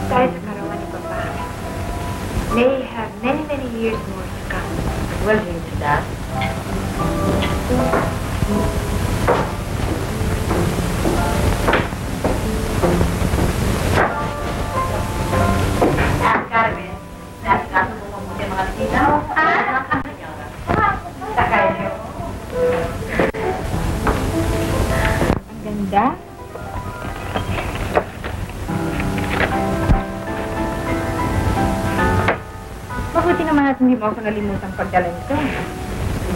Tayo sa karawan ni Papa. May have many, many years more to come. We'll drink to that. Carmen, nasa mo mabuti ang mga bisita. Sakay niyo. Ang ganda. Mabuti naman at hindi mo ako nalimutang pagdala nito.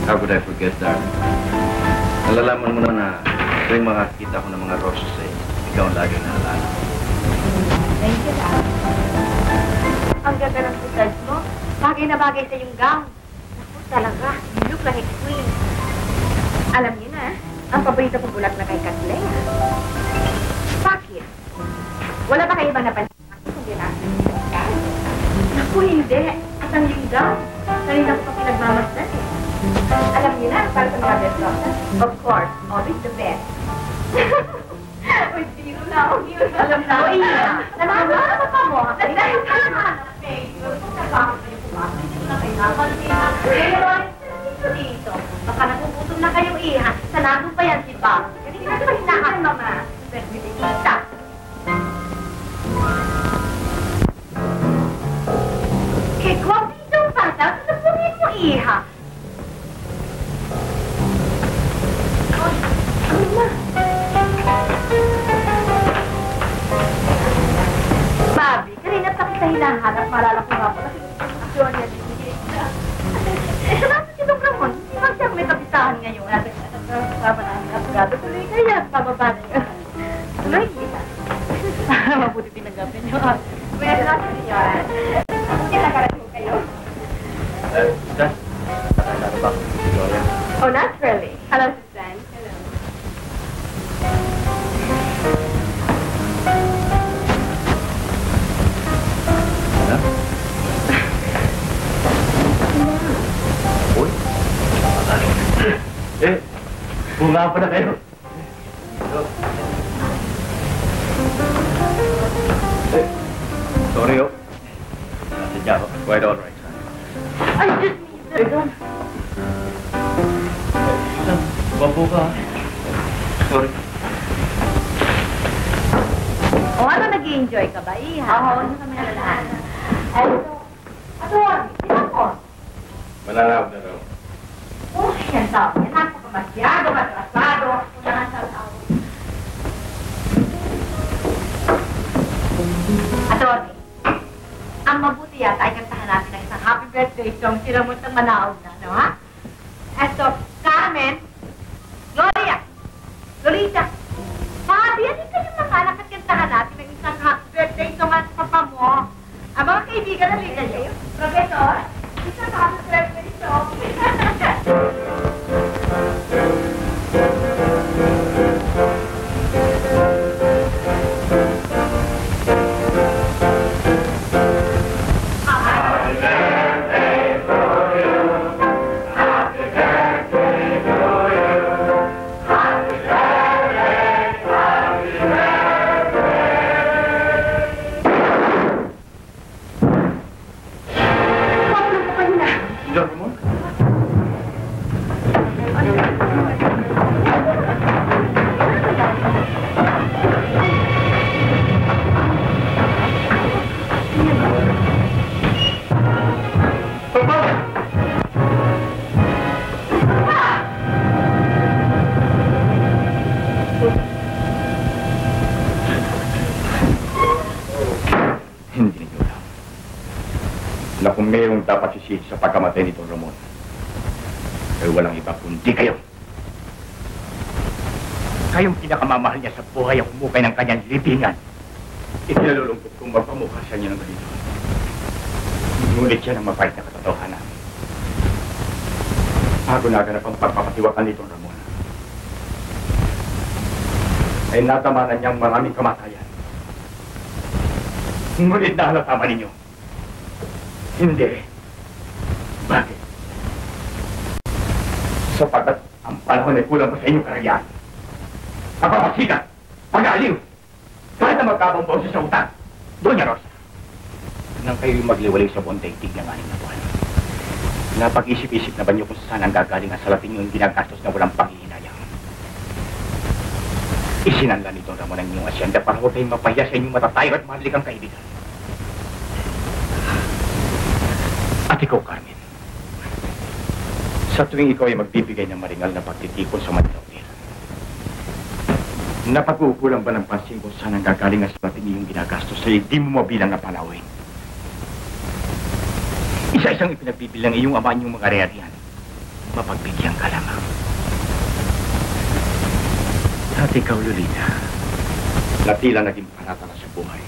How could I forget, darling? Nalalaman mo na na tuwing makakita ko ng mga roses eh, ikaw ang laging naalala. Thank you, Dad. Ang ganda ng putas mo. Bagay na bagay sa yung gown. Naku, talaga. You look like a queen. Alam niyo na, ang paborito kong bulat na kay Kathleen. Bakit? Wala ba kayo ibang napansin kung ginagawa? Naku, hindi. At ang yung gown. Kanina ko pa pinagmamasdan eh. Alam niyo na, para sa mga best roses. Of course, always the best. Uy, zero na ako yun. Alam na. O, iya. Nanalo ka pa mo. Dahil ka naman. Dito. Baka nagugutom na kayong iha. Sanado pa yan si Bob. Kasi natin pa hinahan, Mama. Pwede-pwede. Kaya kung dito ang bata, sasabunin mo iha. Ano na? Bobby, kanina pa kita hinahanap. Malala ko nga pala. Aksyon niya. Salamat si Dong Ramon. Hindi ba siya may kapisahan ngayon? Kasama na ang kapagado. Tuloy kaya. Pababa na yun. Tuloy kita. Mabuti tinanggapin niyo. Buenas noches, señora. Mabuti nakarating kayo. Susan, nakakala ba ako si Gloria? Oh, naturally. Hello, Susan. Hello. Ano? Uy, bunga pa na kayo. Sorry, oh. Nasadya ko. Quite all right. I just need to... Susan, bambu ka. Sorry. O ano, nag-i-enjoy ka ba, iha? Oo, ano kami nalalaan? Ay, ito, sino ko? Mananaw na raw. Oh, yan tao. Yan napakamasyado, matrasado. Yan sa tao. Atty, ang mabuti yata ay kantahan natin ng isang happy birthday song sila mo itong manaog na, no ha? Esto, Carmen, Gloria, Lolita, Bobby, ano kayo mga anak at kantahan natin ng isang happy birthday song at papa mo? Ang mga kaibigan na liga kayo. Professor, isang happy birthday song. Na kung mayroong dapat sisisi sa pagkamatay nitong Ramon, ay walang iba kundi kayo. Kayong pinakamamahal niya sa buhay ang humukay ng kanyang libingan. Itinalulungkot kong magpamukha sa niya ng ganito. Ngunit siya ng mapait na katotohanan. Bago naganap ang pagpapatiwakan nitong Ramon, ay natamanan niyang maraming kamatayan. Ngunit nahalata ninyo. Hindi. Bakit? Sapagkat ang panahon ay kulang pa sa inyong karayaan. Pagpapasikat, pag-aaliw, kahit na magkabang boses sa utang. Doña Rosa, nang kayo'y magliwalay sa buong daigdig ng 6 na buwan, napag-isip-isip na ba niyo kung saan ang gagaling ang salapin niyo yung ginagastos na walang panghihinayang? Isinanla ni Don Ramon ang inyong asyenda para huwag kayong mapahiya sa inyong matatayo at mahaligang kaibigan. At ikaw, Carmen, sa tuwing ikaw ay magbibigay ng maringal na pagtitikon sa Manila, napag-uukulang ba ng pansin kung saan ang gagaling ang salapin niyo yung ginagastos sa hindi mo mabilang na panawin? Isa-isang ipinagbibilang iyong ama niyong mga ari-arian. Mapagbigyan ka lamang. At ikaw, Lolita, na tila naging panatala sa buhay,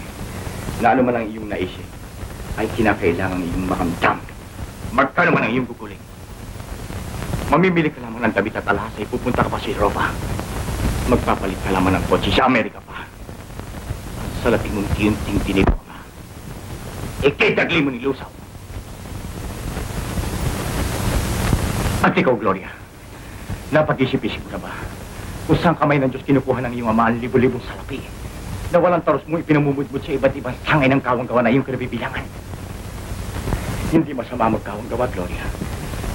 na ano man ang iyong naisip, ay kinakailangan iyong makamdam. Magkano man ang iyong guguling. Mamimili ka lamang ng damit at alahas ay pupunta ka pa sa Europa. Magpapalit ka lamang ng kotse sa Amerika pa. At sa laping mong tiyunting tinipo ka, ikitagli mo ni Lusaw. At ikaw, Gloria, napag-isip-isip mo na ba kung saan kamay ng Diyos kinukuha ng iyong ama ang libo-libong salapi na walang taros mo ipinamumudmud sa iba't ibang sangay ng kawang-gawa na iyong kinabibilangan? Hindi masama magkawang-gawa, Gloria.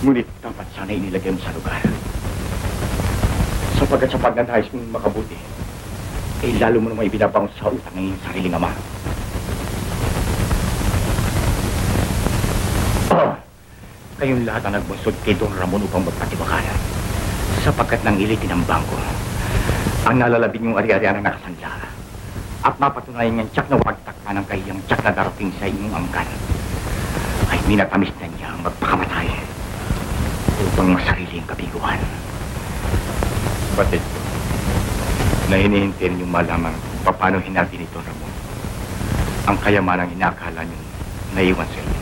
Ngunit dapat sana inilagay mo sa lugar. Sapagkat sa pagnanais mong makabuti, eh lalo mo naman ibinabangon sa utang ng iyong sariling ama. Oh! Kayong lahat ang nagbunsod kay Don Ramon upang magpatibakalan. Sapagkat nang ilitin ang bangko, ang nalalabing yung ari-arian na nakasanla. At mapatunayan niyang tiyak na pagtakpa ng kahiyang tiyak na darating sa inyong angkan, ay minatamis na niya ang magpakamatay upang masarili ang kabiguan. Batid ko, na hinihintay niyong malaman kung paano hinati ni Don Ramon ang kayamanang inakala niyong naiwan sa inyo.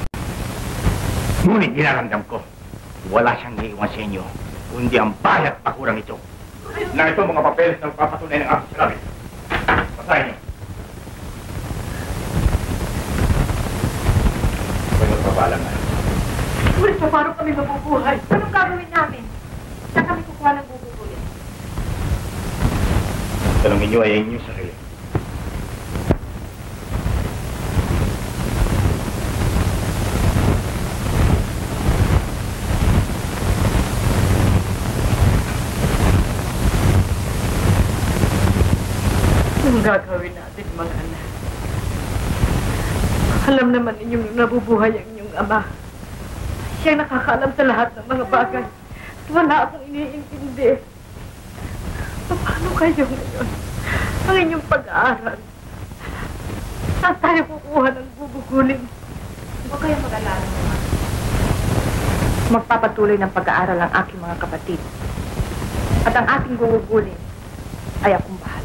Ngunit dinaramdam ko, wala siyang naiwan sa inyo, kundi ang bayat pakurang ito. Na ito mga papeles na papatunay ng aking sinabi. Basahin niyo. Ako'y magpapalam na. Ngunit paano kami mabubuhay? Anong gagawin namin? Saan kami kukuha ng bububulit? Tanongin niyo ay inyong sarili. Anong gagawin natin, mga anak? Alam naman ninyong nabubuhay ang inyong ama. Siyang nakakaalam sa lahat ng mga bagay. At wala akong iniintindi. Paano kayo ngayon? Ang inyong pag-aaral. Saan tayo kukuha ng bubugulin? Huwag kayong mag-alala naman. Magpapatuloy ng pag-aaral ang aking mga kapatid. At ang ating gugugulin ay akong bahala.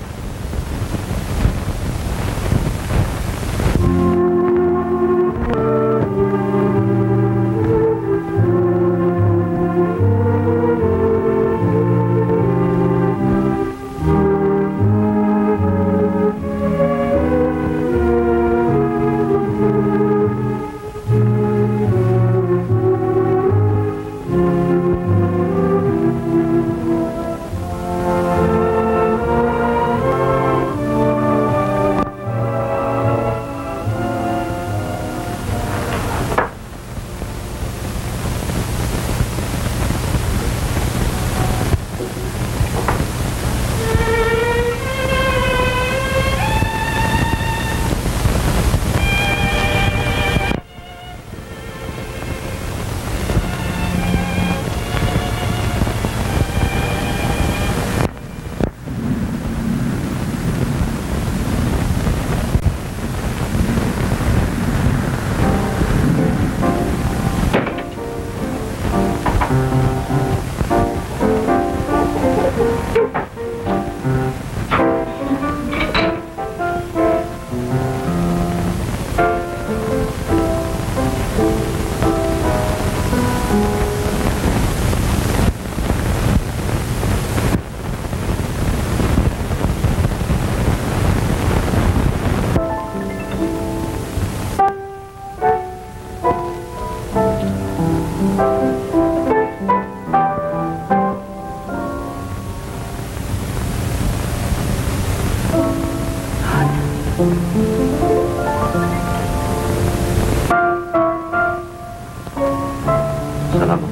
Salamat.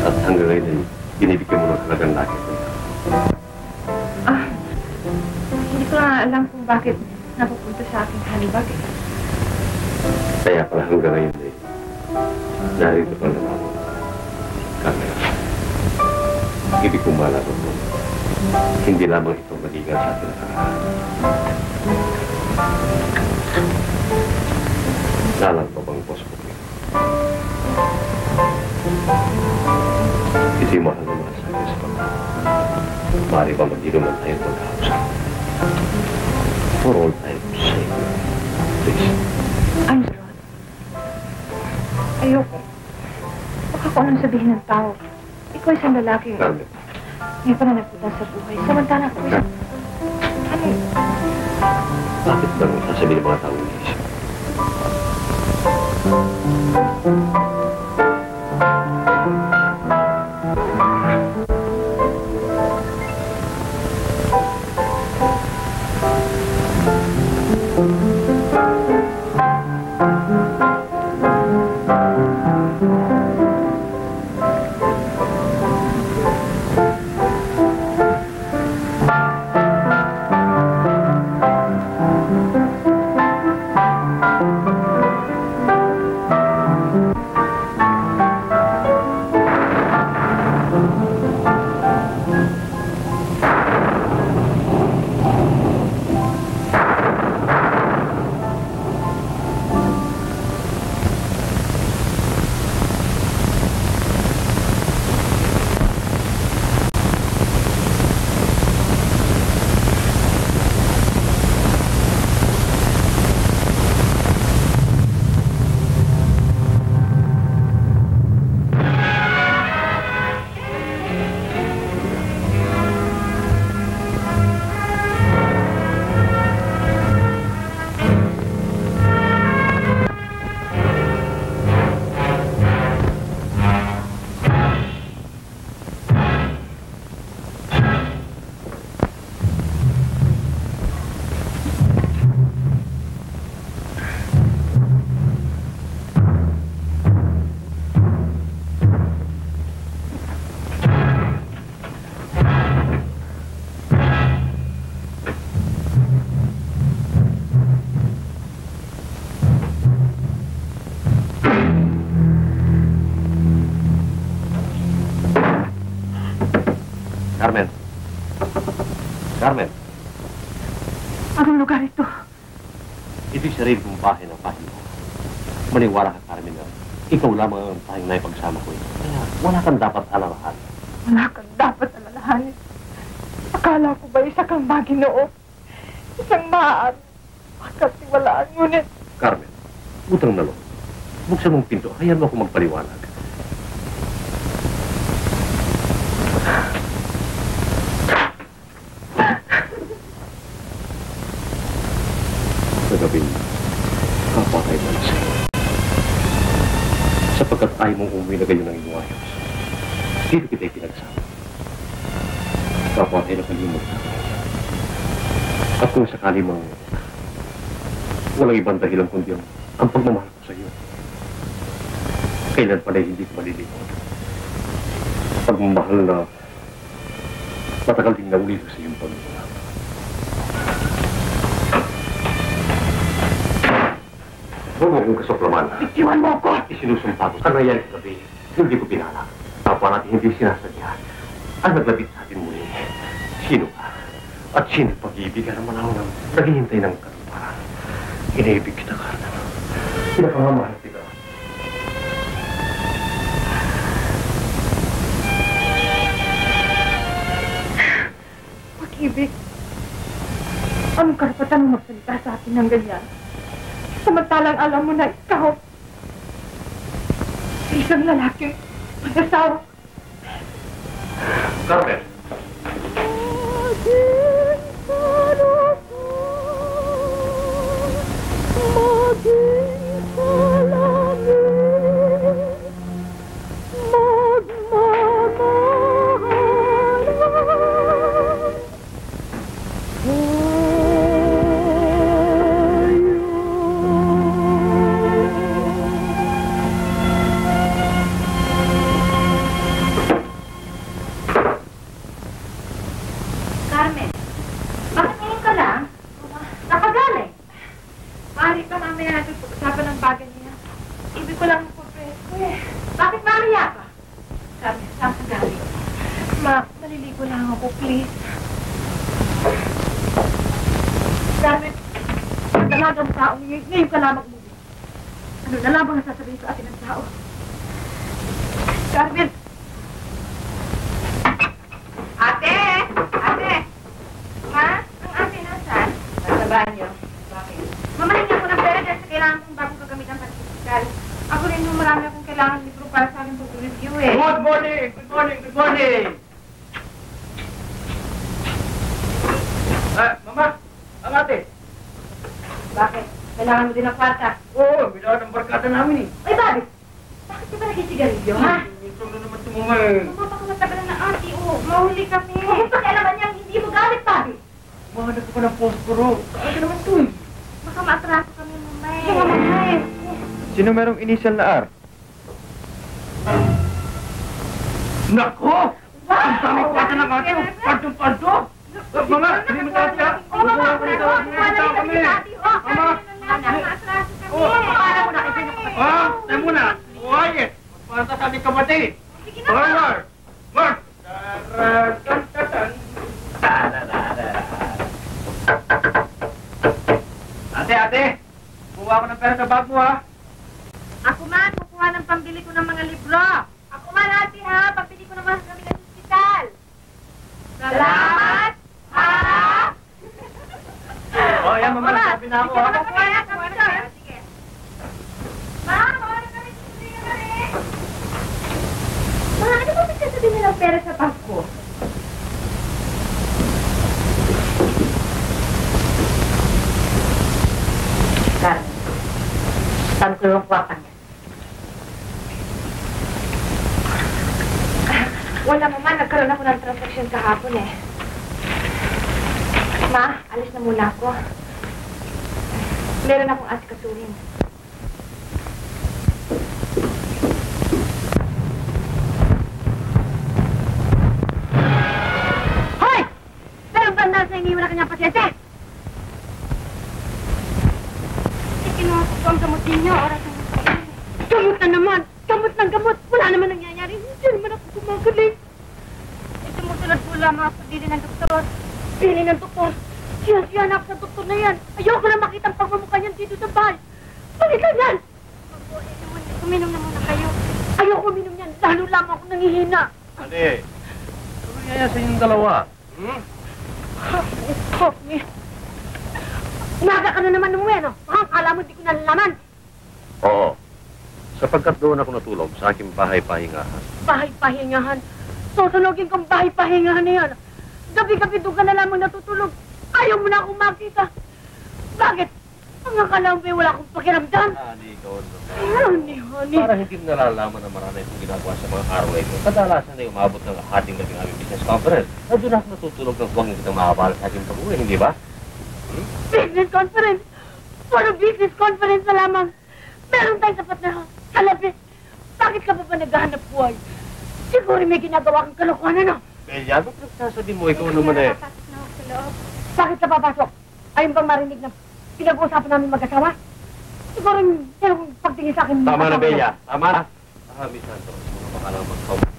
At hanggang ngayon ay binibigyan mo ng halagang lagi. Hindi ko nga alam kung bakit napupunta sa aking halibag eh. Kaya pala hanggang ngayon ay narito ka naman. Carmen, ibig kong malagot mo. Hindi lamang ito magiging sa atin sa Lalang pa bang boss ko? Ito'y mahal naman sa akin sa pagkakas. Maaari ba mag-inuman tayo pagkausap? For all time's sake. Please. I'm Rod. Ayoko. Baka kung anong sabihin ng tao. Ikaw isang lalaki. Carmen. May pananagutan sa buhay. Samantala ko isang... Ano yun? Bakit ba nang sasabihin ng mga tao ng isip? Carmen. Carmen. Anong lugar ito? Ito'y sarili kong bahay ng bahay mo. Maniwala ka, Carmen, na ikaw lamang ang tayong naipagsama ko ito. Kaya wala kang dapat alalahan. Wala kang dapat alalahanin. Akala ko ba isa kang maginoo? Isang maaari. Makatiwalaan, ngunit... Carmen, utang na loob. Buksan mong pinto, hayaan mo ako magpaliwanag. Kagabi, kapatay mo na sa'yo. Sapagkat ayaw mong umuwi na gayon ng iyong ayos. Dito kita'y pinagsama. Kapatay na kalimot na. At kung sakali mang walang ibang dahilan kundi ang pagmamahal ko sa iyo. Kailan pala hindi ko malilimot. Pagmamahal na matagal ding naulito sa iyong pagmamahal. Huwag mo kong kasoklaman. Bitiwan mo ako! Isinusumpa ko. Ang nangyari kagabi, hindi ko pinalak. Kapwa natin hindi sinasadya. Ang naglapit sa atin muli. Sino ka? At sino pag-iibigan ng manaw ng naghihintay ng katuparan? Iniibig kita, Carmen. Pinapangamahal kita. Pag-ibig? Anong karapatan mo magsalita sa akin ng ganyan? Samantalang alam mo na ikaw isang lalaking mag-asawa. Carmen! Bakit mamaya pa? Sabi, saan ka galing? Ma, maliligo lang ako, please. Carmen, ang dalagang taong ngayon ka lamang umuwi. Ano na lamang ang sasabihin sa atin ng tao? Carmen! Ate! Ate! Ma, ang ate nasaan? Nasa banyo. Bakit? Mamahingi ako ng pera dahil sa kailangan kong bagong gagamit ng pagsisikal. Ako rin yung marami akong kailangan libro para sa akin pag-review eh. Good morning! Good morning! Good morning! Mama! Ang ate! Bakit? Kailangan mo din ng kwarta. Oo, bilawan ng barkada namin eh. Ay, bakit? Bakit ka ba nagsigarilyo, ha? Minsan na naman tumumay. Mama, baka matagal na ate. Oo, mahuli kami. Kung pakialaman niya, hindi mo galit, Bobby. Mahanap ko ng posporo. Ano naman ito eh? Baka maatraso kami mamay. Kaya mamay. Sino merong initial na R? Nako! Wow! Ang dami kwata ng ate. Panto-panto! Mama, hindi mo tayo siya. Oo, mama, kami. Mama! Maatraso kami. Oo, Para mo na, kasi yung kapatid. Ah, tayo muna. Quiet. Magpanta sa ating kapatid. Sige na. Forward. Mark. Ate. Kuha ko ng pera sa bag mo, ha? Ako man, kukuha ng pambili ko ng mga libro. Ako man, ate ha, pambili ko naman kami ng hospital. Salamat, ha? Oh, yan, mama. Sabi na ako, ha? Kukuha na kami doon. Sige. Ma, kuha na kami. Sige na kami. Ma, ano ba sasabihin nilang pera sa bag ko? Carmen, saan ko yung kwarta niya? Wala mama, nagkaroon ako ng transaction kahapon eh. Ma, alis na muna ako. Meron akong asikasuhin. Hoy! Pero ba nasa iniwan na kanyang pasyente? Kinuha ko ang gamot ninyo, oras ang gusto. Gamot na naman! Gamot ng gamot! Wala naman nangyayari. Hindi naman ako gumagaling. Sumusunod po lamang ako dili ng doktor. Pili ng doktor. Siya na ako sa doktor na yan. Ayoko na makita ang pagmamukha niyan dito sa bahay. Balikan yan! Uminom na muna kayo. Ayoko uminom yan. Lalo lang ako nangihina. Ate, ano nangyaya sa inyong dalawa? Hmm? Courtney. Umaga ka na naman ng ano? Ha? Kala mo di ko nalalaman. Oo. Sapagkat doon ako natulog sa aking bahay-pahingahan. Bahay-pahingahan. Susunogin kong bahay-pahingahan na yan. Gabi-gabi doon ka na lamang natutulog. Ayaw mo na akong makita. Bakit? Ang akala mo wala akong pakiramdam. Honey, ikaw Honey. Para hindi mo nalalaman na marami itong ginagawa sa mga araw na ito. Kadalasan ay umabot ng hating naging aming business conference. Na doon ako natutulog ng huwag kitang makabala sa aking pag-uwi, hindi ba? Business conference. Puro business conference na lamang. Meron tayong sapat na kalabi. Bakit ka pa ba naghahanap buhay? Siguro may ginagawa kang kalokohan, ano? Belia, ba't nagsasabi mo ikaw naman eh? Napasok na ako sa loob. Bakit ka papasok? Ayun bang marinig na pinag-uusapan namin mag-asawa? Siguro yung pagtingin sa akin... Tama na, Belia. Tama na. Miss Santos, baka lang mag-comment.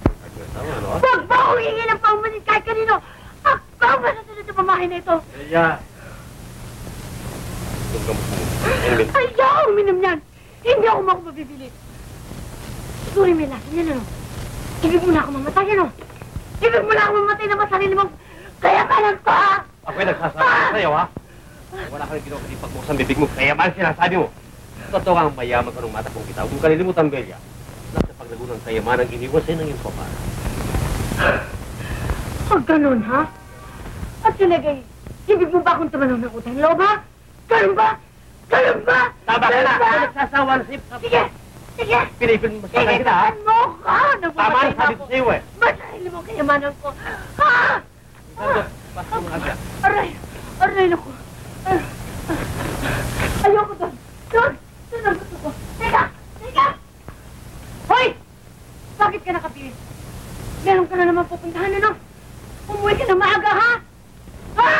Tama, ano? Huwag ba akong hingi ng paumanin kahit kanino? Ako ang masasunod sa pamahay na ito. Belia! Yung gamot mo. Ayaw uminom yan. Hindi ako mabibili. Siguro may lasan yan, ano? Ibig mo na ako mamatay, ano? Ibig mo na ako mamatay na masarili mong kayamanan ko, ha? Ako'y nagsasabi sa'yo, ha? Wala ka rin ginawa kasi pagbukas ang bibig mo, kaya man sinasabi mo. Totoo ang mayaman ka nung mata kong kita. Huwag mong kalilimutan, Belia. Nasa paglago ng kayaman ang iniwan sa'yo ng iyong pamana. Ganun, ha? At silagay, ibig mo ba akong tumanaw ng utang loob, ha? Ganun ba? Ganun ba? Tama ka na! Ganun ba? Nagsasawa na sa'yo. Sige! Sige! Pinipin mo sa Sige, kita, ha? kapan mo ka! Tama na sabi ko sa'yo, eh. Masarili mo kayamanan ko. Ha? Santos, basta mo nga siya. Aray! Aray na ko. Ayoko doon. Doon! Doon ang gusto ko. Teka! Teka! Hoy! Bakit ka nakapili? Meron ka na naman pupuntahan, ano? Umuwi ka na maaga, ha? Ha?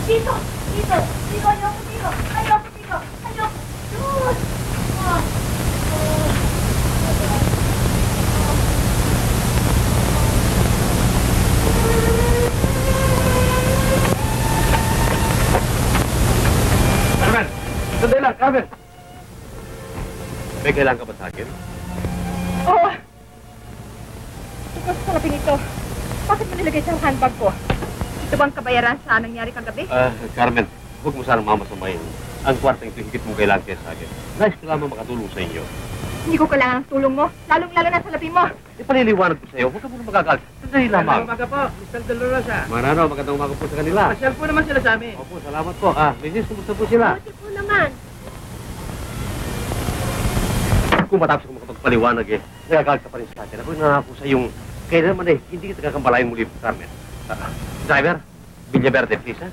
Dito! Dito! Dito! Ayoko dito! Ayoko dito! Ayoko! Doon! May kailangan ka ba sa akin? Oo. Tungkol sa salaping ito, bakit mo nilagay sa handbag ko? Ito bang kabayaran sa nangyari kagabi? Carmen, huwag mo sanang mamasamayin. Ang kwartang ito higit mong kailangan kaya sa akin. Nais ko lamang makatulong sa inyo. Hindi ko kailangan ng tulong mo, lalong-lalo na sa salapi mo. Ipaliliwanag ko sa iyo, huwag ka muna magagalit. Sandali lamang. Magandang umaga po, Mr. Dolorosa. Manano, magandang umaga po sa kanila. Pasyal po naman sila sa amin. Opo, salamat po. Mrs., kumusta po sila? Buti po naman. Kung matapos ko makapagpaliwanag nagagalit ka pa rin sa akin. Ako'y nangako sa iyong kailanman hindi kita kakambalayan muli, Carmen. Driver, Villaverde, please, ha?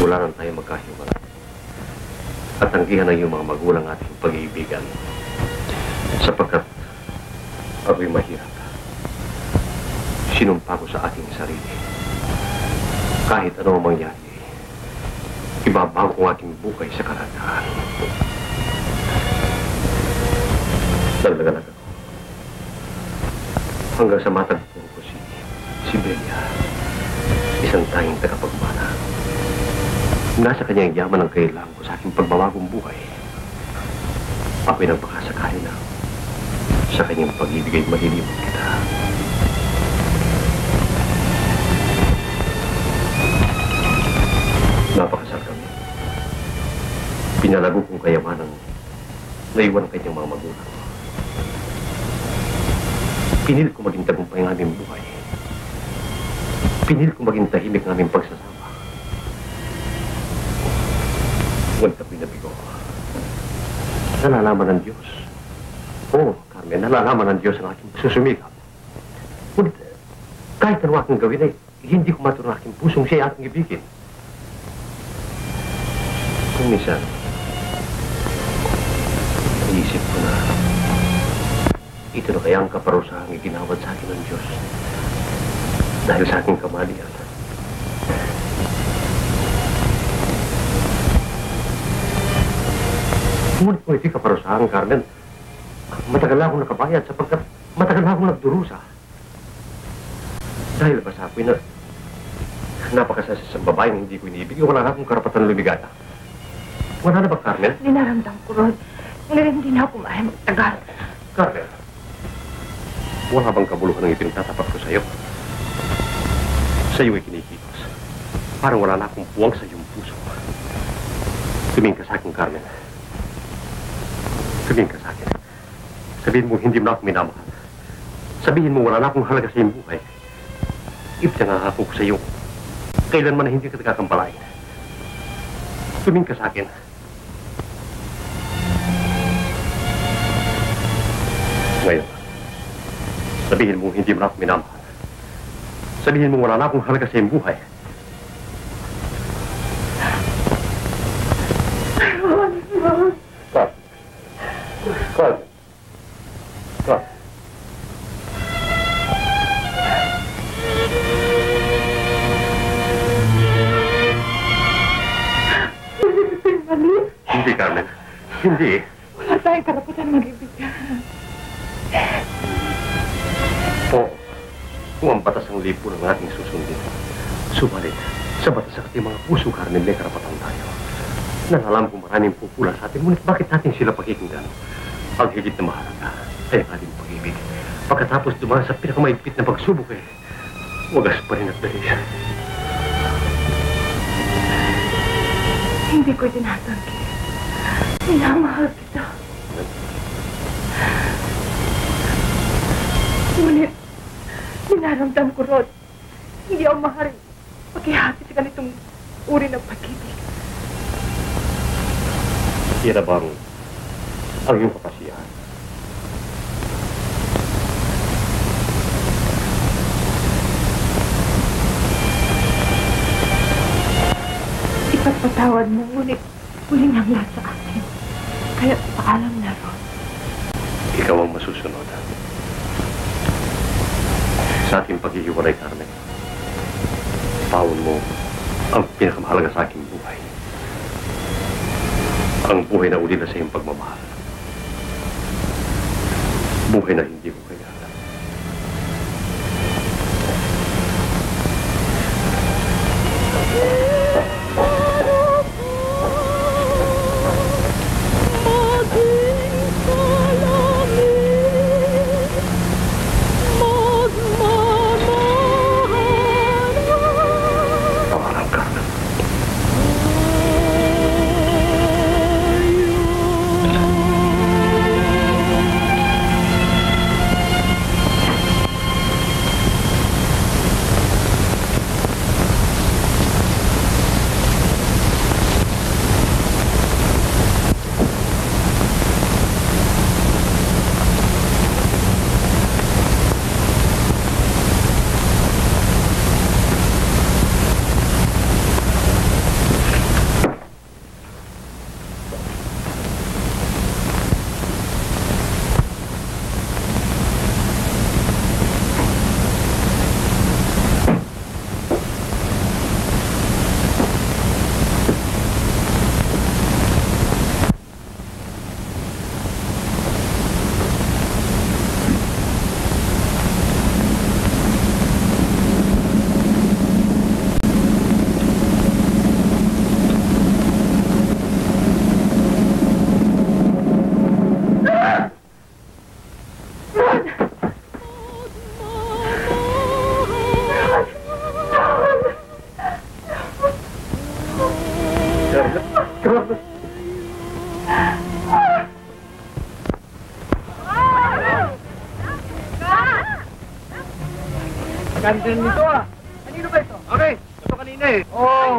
Mula nang tayo magkahiwalay at tanggihan ng iyong mga magulang ating pag-iibigan sapagkat ako'y mahirap. Sinumpa ko sa aking sarili. Kahit ano ang mangyari, ibabago ko ang aking buhay sa kalandahan. Naglaganag ako hanggang sa matagpuan ko si Belia, isang tanging tagapagmana. Nasa kanyang yaman ang kailangan ko sa aking pagbabagong buhay. Ako'y nagpakasakali na sa kanyang pag-ibigay malilimutan kita. Napakasal kami. Pinalago kong kayamanan na iwan ang kanyang mga magulang. Pinil ko maging tagumpay ng aming buhay. Pinil ko maging tahimik ng aming pagsasama. Ngunit ako'y nabigo. Nalalaman ng Diyos. Oo, Carmen, nalalaman ng Diyos ang aking susumikap. Ngunit kahit ano aking gawin hindi ko maturo ang aking pusong siya aking ibigin. Kung minsan, naisip ko na ito na kaya ang kaparusahang iginawad sa akin ng Diyos dahil sa aking kamalian. Ngunit kung iti kaparusahan, Carmen, matagal na akong nakabayad sapagkat matagal na akong nagdurusa. Dahil ba sa ako'y napakasasas sa babaeng hindi ko inibig, wala na akong karapatan lumigata. Wala na ba, Carmen? Dinaramdam ko, Rod. Ngunit hindi na ako maaari magtagal. Carmen, wala bang kabuluhan ang ipinatatapat ko sa'yo? Sa'yo ay kinikilos. Parang wala na akong puwang sa iyong puso. Tumingin ka sa akin, Carmen. Sabihin ka sa akin. Sabihin mo hindi mo na ako minamahal. Sabihin mo wala na akong halaga sa iyong buhay. Ipinangako ko sa iyo. Kailanman na hindi ka nagkakampalain. Tumingin ka sa akin. Ngayon, sabihin mo hindi mo na ako minamahal. Sabihin mo wala na akong halaga sa iyong buhay. Carmen. Carmen. Hindi, Carmen. Hindi. Wala tayong karapatan mag-ibig. Oo. Kung ang batas ng lipo ng ating susundin. Subalit, sa batas sa ating mga puso, Carmen, may karapatan tayo. Nalalam kung maraming pupula sa atin, ngunit bakit natin sila pakikinggan? Ang higit na mahalaga ay ang ating pag-ibig. Pagkatapos dumaan sa pinakamaigpit na pagsubok wagas pa rin at dali. Hindi ko tinatanggi. Minamahal kita. Ngunit, dinaramdam ko, Rod. Hindi ako maaaring paghihati sa ganitong uri ng pag-ibig. Tira bang ang iyong kapasiyahan? Ipagpatawad mo, ngunit huling ang lahat sa akin. Kaya paalam na, Rod. Ikaw ang masusunod. Sa ating paghihiwalay, Carmen, pawon mo ang pinakamahalaga sa aking buhay. Ang buhay na uli na sa iyong pagmamahal. Buhay na hindi ko kaya. Ganda nito ah. Kanino ba ito? Okay. Ito kanina eh. Oo.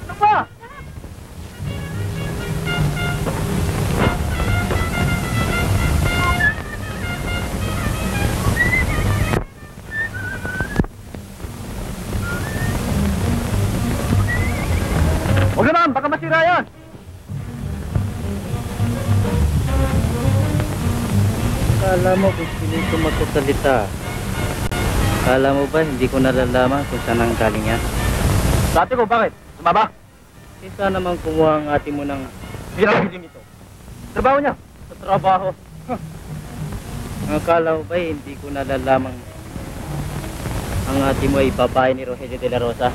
Ano ba? Huwag naman, baka masira yan. Kala mo kung hindi ko magsasalita. Kala mo ba hindi ko nalalaman kung saan ang galing yan? Dati ko, bakit? Sumaba? Isa naman kumuha ang ate mo ng Hirang-hiling ito. Trabaho niya. sa trabaho. Akala mo ba hindi ko nalalaman ang ate mo ay babae ni Rogelio de la Rosa?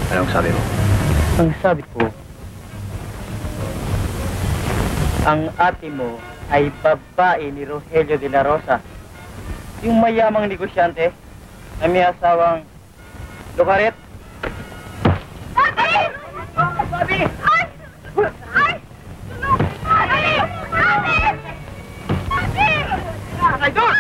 Anong sabi mo? Ang sabi ko, ang ate mo ay babae ni Rogelio de la Rosa. Yung mayamang negosyante na may asawang Lucaret. Ate! Ate! Ay! Ay! Tulong! Ate! Ate! Ate! Ay, doon!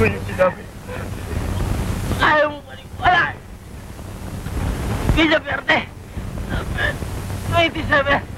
ko yung sinabi. Ayaw mo paniwala. Villa Verde. 27.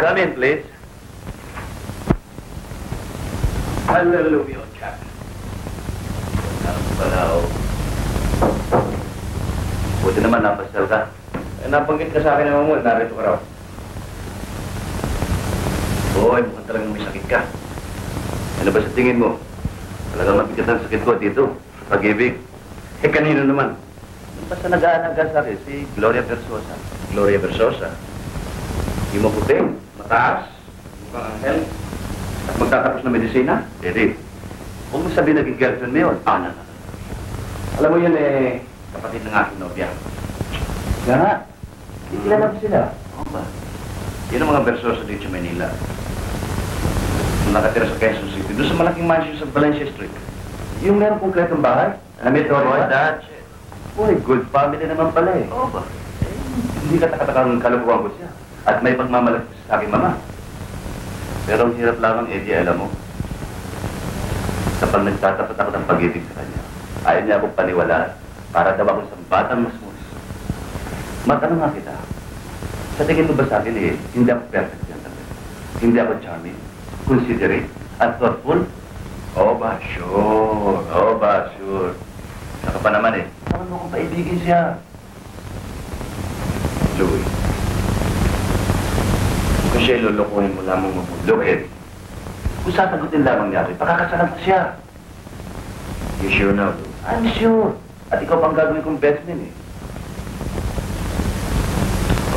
Come in, please. Hallelujah, Jack. Palaw. Buti naman napasal ka. Nabanggit ka sa akin naman mo, narito ka raw. Hoy, mukhang talagang may sakit ka. Ano ba sa tingin mo? Talagang mabigat ang sakit ko dito. Pag-ibig. Kanino naman? Basta nag-aanaga sa akin, si Gloria Versosa. Gloria Versosa? Hindi mo puti, mataas, mukhang anghel, at magtatapos na medisina? Hindi. Huwag mo sabihin naging girlfriend mo yun. No. Alam mo yun kapatid ng aking nobya. Kaya nga, kilala mo sila. Oo ba? Yun ang mga Versosa dito sa Manila. Nakatira sa Quezon City, doon sa malaking mansion sa Valencia Street. Yung meron kompletong bahay. May Torre ba? Uy, good family naman pala eh. Oo ba? Hindi ka takatakang kalukuhan ko siya. At may pagmamalaki sa aking mama. Pero ang hirap lamang, Eddie, alam mo. Kapag nagtatapat ako ng pag-ibig sa kanya, ayaw niya akong paniwalaan para daw ako sa batang masmus. Matanong nga kita, sa tingin mo ba sa akin hindi ako perfect gentleman? Hindi ako charming, considerate, at thoughtful? Oo ba, sure. Oo ba, sure. Saka pa naman saan mo kung paibigin siya? Louie, kung siya ilulukuhin mo lamang mabulok, kung sasagutin lamang niya ito, pakakasalan ko siya. You sure now, Louie? I'm sure. At ikaw pang gagawin kong best man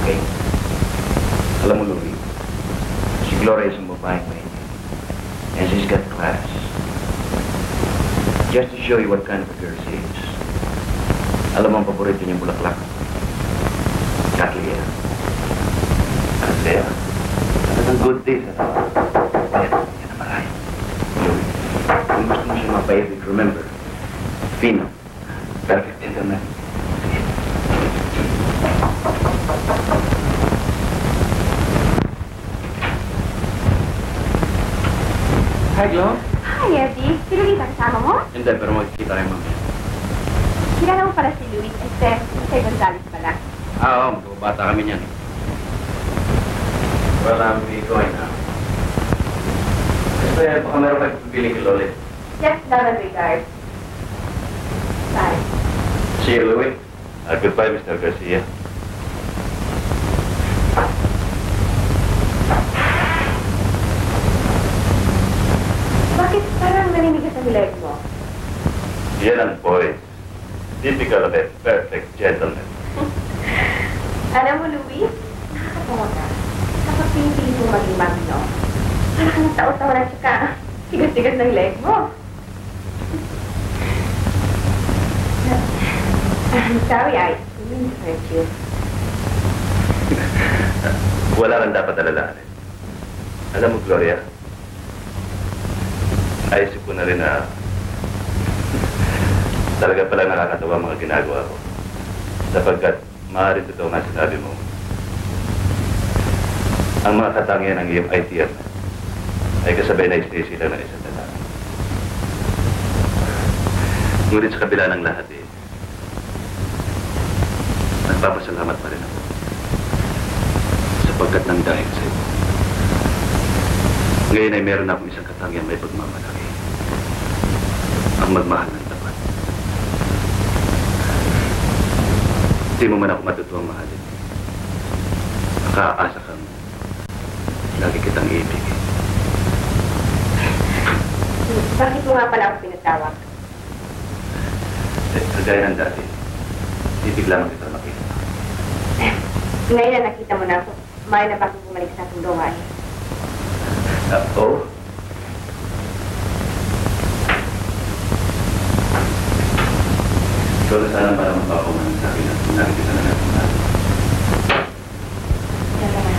Okay. Alam mo, Louie, si Gloria is ang babaeng mainit. And she's got class. Just to show you what kind of a girl she is. Alam mo ang paborito niyang bulaklak? Katlea. Katlea. Talagang good day sa tawa. Yan ang marami. Louie, kung gusto mo siya mapaibig, remember, Fino, perfect gentleman. Hi, Glo. Hi, Eddie. Si Luis ang kasama mo? Hindi, pero magkikita rin mamaya. Kilala mo pala si Luis, si Gonzales pala. Oo, bata kami niyan. Well, I'm going now. Kasi baka meron kayo pipiling kay Lolit. Just love and regard. Bye. See you, Louie. Goodbye, Mr. Garcia. Bakit parang naninigas ang leg mo? Yan ang boys. Typical of a perfect gentleman. Alam mo, Louis, nakakatawa ka. Kapag pinipilit mo maging magno, parang ka nagtaot-tawa na tsaka tigas-tigas ng leg mo. I'm sorry, I didn't hurt you. Wala kang dapat alalahanin. Alam mo, Gloria, naisip ko na rin na talaga pala nakakatawa ang mga ginagawa ko. Sapagkat maaaring totoo nga sinabi mo. Ang mga katangian ng iyong ITM ay kasabay na stay sila ng isang lalaki. Ngunit sa kabila ng lahat nagpapasalamat pa rin ako sapagkat nang dahil sa iyo. Ngayon ay meron akong isang katangian may pagmamalaki. Ang magmahal ng tapat. Hindi mo man ako matutuwang mahalin. Nakaasa kang lagi kitang iibigin. Bakit mo nga pala ako pinatawag? Kagaya ng dati, ibig lamang kita makita. Ngayon na nakita mo na ako, mahal na bakit bumalik sa ating gawain. Oo. Ikaw na sana para mapapaman sa akin at nakikita na natin natin. Salamat.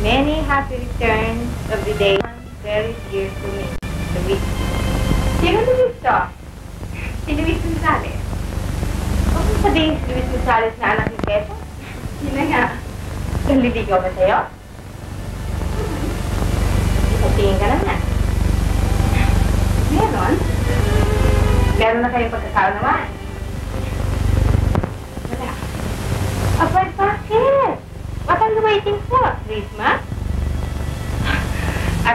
Many happy returns of the day very dear to me, Luis. Sino Luis to? Si Luis Gonzales. Huwag mo sabihin si Luis Gonzales na anak ni Beto? Sino nga? Naliligaw ba sa'yo? Tingin ka naman. Meron? Meron na kayong pagkakaunawaan? Wala. Abay, bakit? What are you waiting for, Christmas?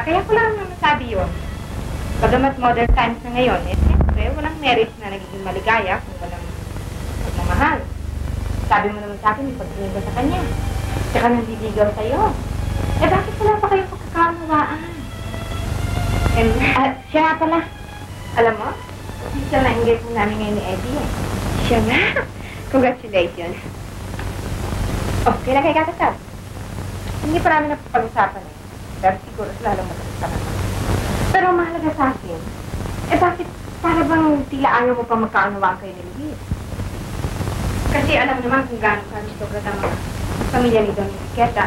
Kaya ko lang nasabi yun. Bagamat modern times na ngayon, siyempre, walang marriage na nagiging maligaya kung walang pagmamahal. Sabi mo naman sa akin, may pagtingin ka sa kanya. Tsaka nanliligaw sa'yo. Bakit wala pa kayong pagkakaunawaan? Siya nga pala. Alam mo, siya na engage mo namin ngayon ni Eddie eh. Siya na? Congratulations. Oh, kailan kayo kakasal? Hindi pa namin napapag-usapan eh. Pero siguro lalo matalas ka naman. Pero mahalaga sa akin, bakit para bang tila ayaw mo pa magkaunawaan kayo ni Luis? Kasi alam naman kung gaano ka-aristocrat ang mga pamilya ni Don Enriqueta.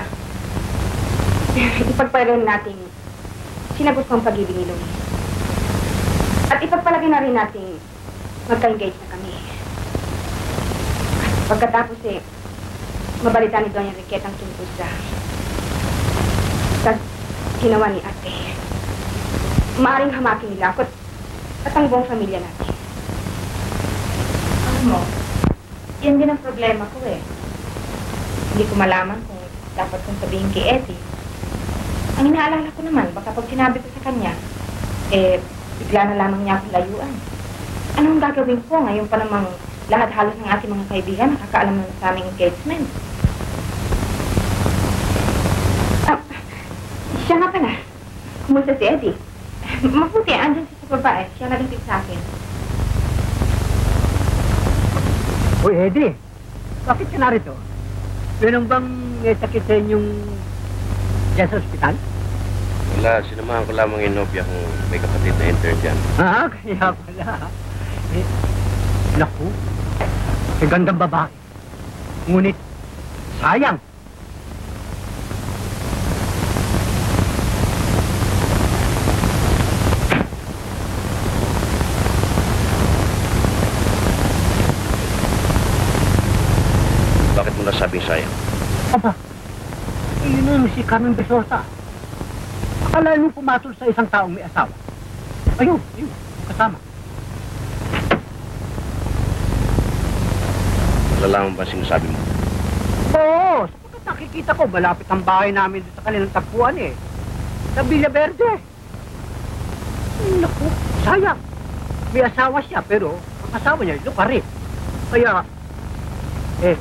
Ipagpalarin natin sinagot ko ang pag-ibig ni Luis. At ipagpalagay na rin natin magka-engage na kami. Pagkatapos mabalita ni Doña Enriqueta ang tungkol sa ginawa ni ate. Maaring hamakin nila ako at ang buong pamilya natin. Alam mo, yan din ang problema ko eh. Hindi ko malaman kung dapat kong sabihin kay Eddie. Ang inaalala ko naman, baka pag sinabi ko sa kanya, bigla na lamang niya akong layuan. Anong gagawin ko ngayon pa namang lahat halos ng ating mga kaibigan nakakaalam na sa aming engagement? Siya nga pala. Kumusta si Eddie? Mabuti, andyan siya sa babae. Siya naging sa akin. Uy, Eddie. Bakit ka narito? Meron bang may sakit sa inyong dyan sa ospital? Wala, sinamahan ko lamang yung nobya kung may kapatid na intern dyan. Kaya pala. Naku. Gandang babae. Ngunit, sayang. Bakit mo nasabing sayang? Aba, yun si Carmen Besosa. Akala niyo pumatol sa isang taong may asawa. Ayun, kasama. Wala lamang ba sinasabi mo? Oo, sapagkat nakikita ko, malapit ang bahay namin doon sa kanilang tagpuan eh. Sa Villa Verde. Naku, sayang. May asawa siya, pero ang asawa niya, lupa rin. Kaya,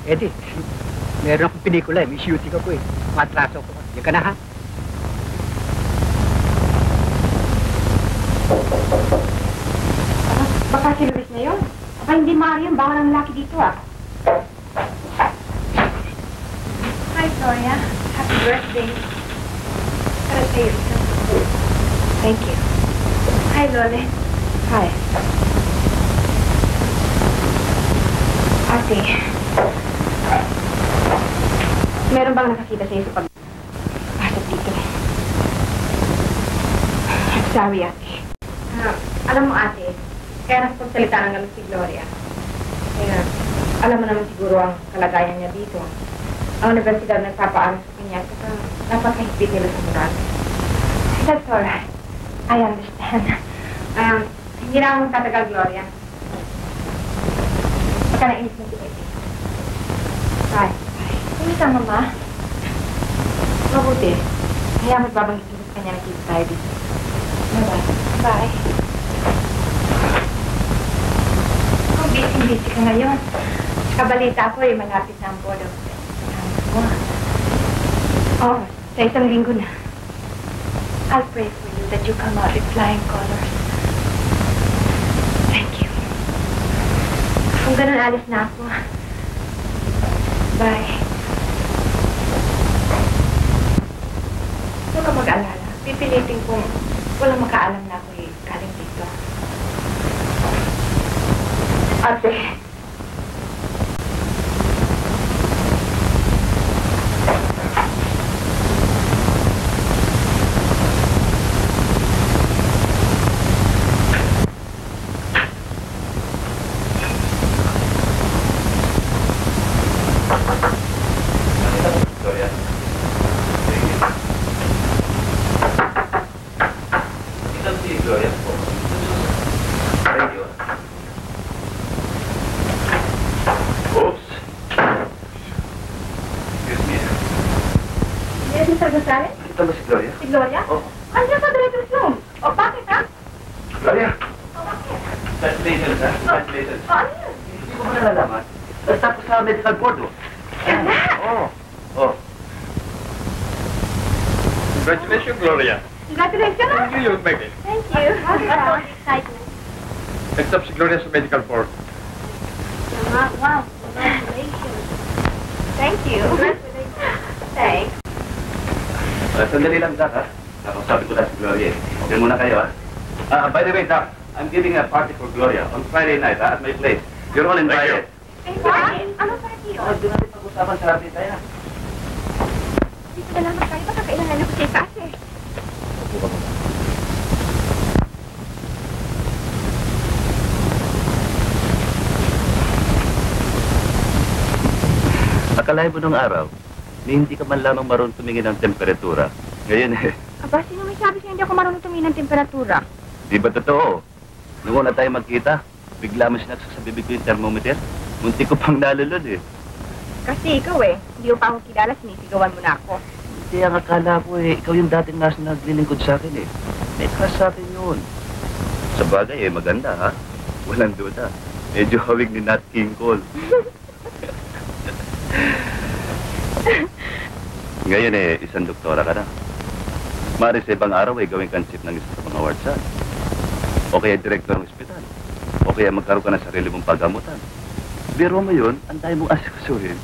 Eddie, meron akong pelikula eh, may shooting ako eh. Matraso ko. Yan ka na ha? Baka si Luis na yun. Baka hindi maaari yun. Bawal ang lalaki dito ah. Hi, Gloria. Happy birthday. Para sa'yo. Thank you. Hi, Lole. Hi. Ate. Meron bang nakakita sa'yo sa pag-pasok dito? Sorry, ate. Alam mo, ate, kaya nakapagsalita ng ganun si Gloria. Kaya, alam mo naman siguro ang kalagayan niya dito. Ang universidad nagpapaaral sa kanya, saka napakahigpit nila sa moral. That's alright. I understand. Hindi na akong tatagal, Gloria. Baka nainis mo si Eddie. Bye. Kumusta, Mama? Mabuti. Kaya magbabanggit ko sa kanya na kita tayo dito. Bye-bye. Bye. Oh, busy ka ngayon. Kabalita ko eh, malapit na ang board of Oh, sa isang linggo na. I'll pray for you that you come out with flying colors. Thank you. Kung ganun, alis na ako. Bye. Huwag ka mag-alala. Pipilitin kong walang makaalam na ako eh, galing dito. Ate. Kita mo si Gloria? Si Gloria? Oo. Andiyan sa director's room. O, bakit, ha? Gloria? O, bakit? Congratulations, ha? Congratulations. O, ano yun? Hindi ko ba nalalaman? Tapos sa medical board, oh. Ganda! Oo. Oh. Congratulations, Gloria. Congratulations! Thank you, Maggie. Thank you. Wow, excitement. Next up si Gloria sa medical board. Wow, congratulations. Thank you. Congratulations. Thanks. Sandali lang, Doc, ha? Sabi ko na si Gloria, eh. Okay muna kayo, ha? By the way, Doc, I'm giving a party for Gloria on Friday night, ha? At my place. You're all invited. Eh, bakit? Ano party yun? Doon natin pag-usapan sa atin tayo, ha? Dito na lamang tayo. Baka kailangan ako siya kasi. Akalain mo nung araw, hindi ka man lamang marunong tumingin ng temperatura. Ngayon eh, Aba, sino may sabi sa'yo hindi ako marunong tumingin ng temperatura? di ba totoo? Noong una tayo magkita, bigla mo sinaksak sa bibig ko yung thermometer. Munti ko pang nalulod eh. Kasi ikaw eh, hindi mo pa ako kilala, sinisigawan mo na ako. Hindi, ang akala ko eh, ikaw yung dating nasa naglilingkod sa akin eh. May trust sa akin yun. Sa bagay eh, maganda ha? Walang duda. Medyo hawig ni Nat King Cole. Ngayon eh, isang doktora ka na. Maaari sa ibang araw ay gawing kansip ng isa sa mga wardsad. O kaya direktor ng ospital. O kaya magkaroon ka ng sarili mong paggamutan. Biro mo yun, ang dahil mong asikasuhin.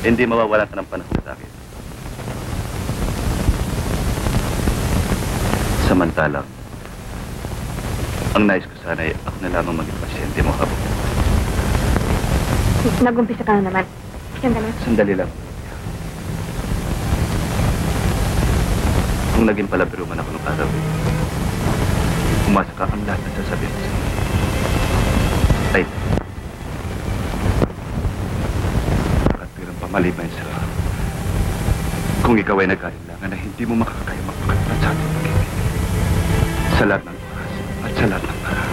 Hindi mawawalan ka ng panahon sa akin. Samantalang, ang nais ko sana ay ako na lamang maging pasyente mo habang. Nag-umpisa ka na naman. Sandali lang. Kung naging palabiro man ako ng araw, umasa ka ang lahat na sasabihin ko sa'yo. Ay, nakatwirang pamalibay sa kung ikaw ay nagkailangan na hindi mo makakaya magpakatpan sa ating pag-ibig. Sa lahat ng oras at sa lahat ng paraan.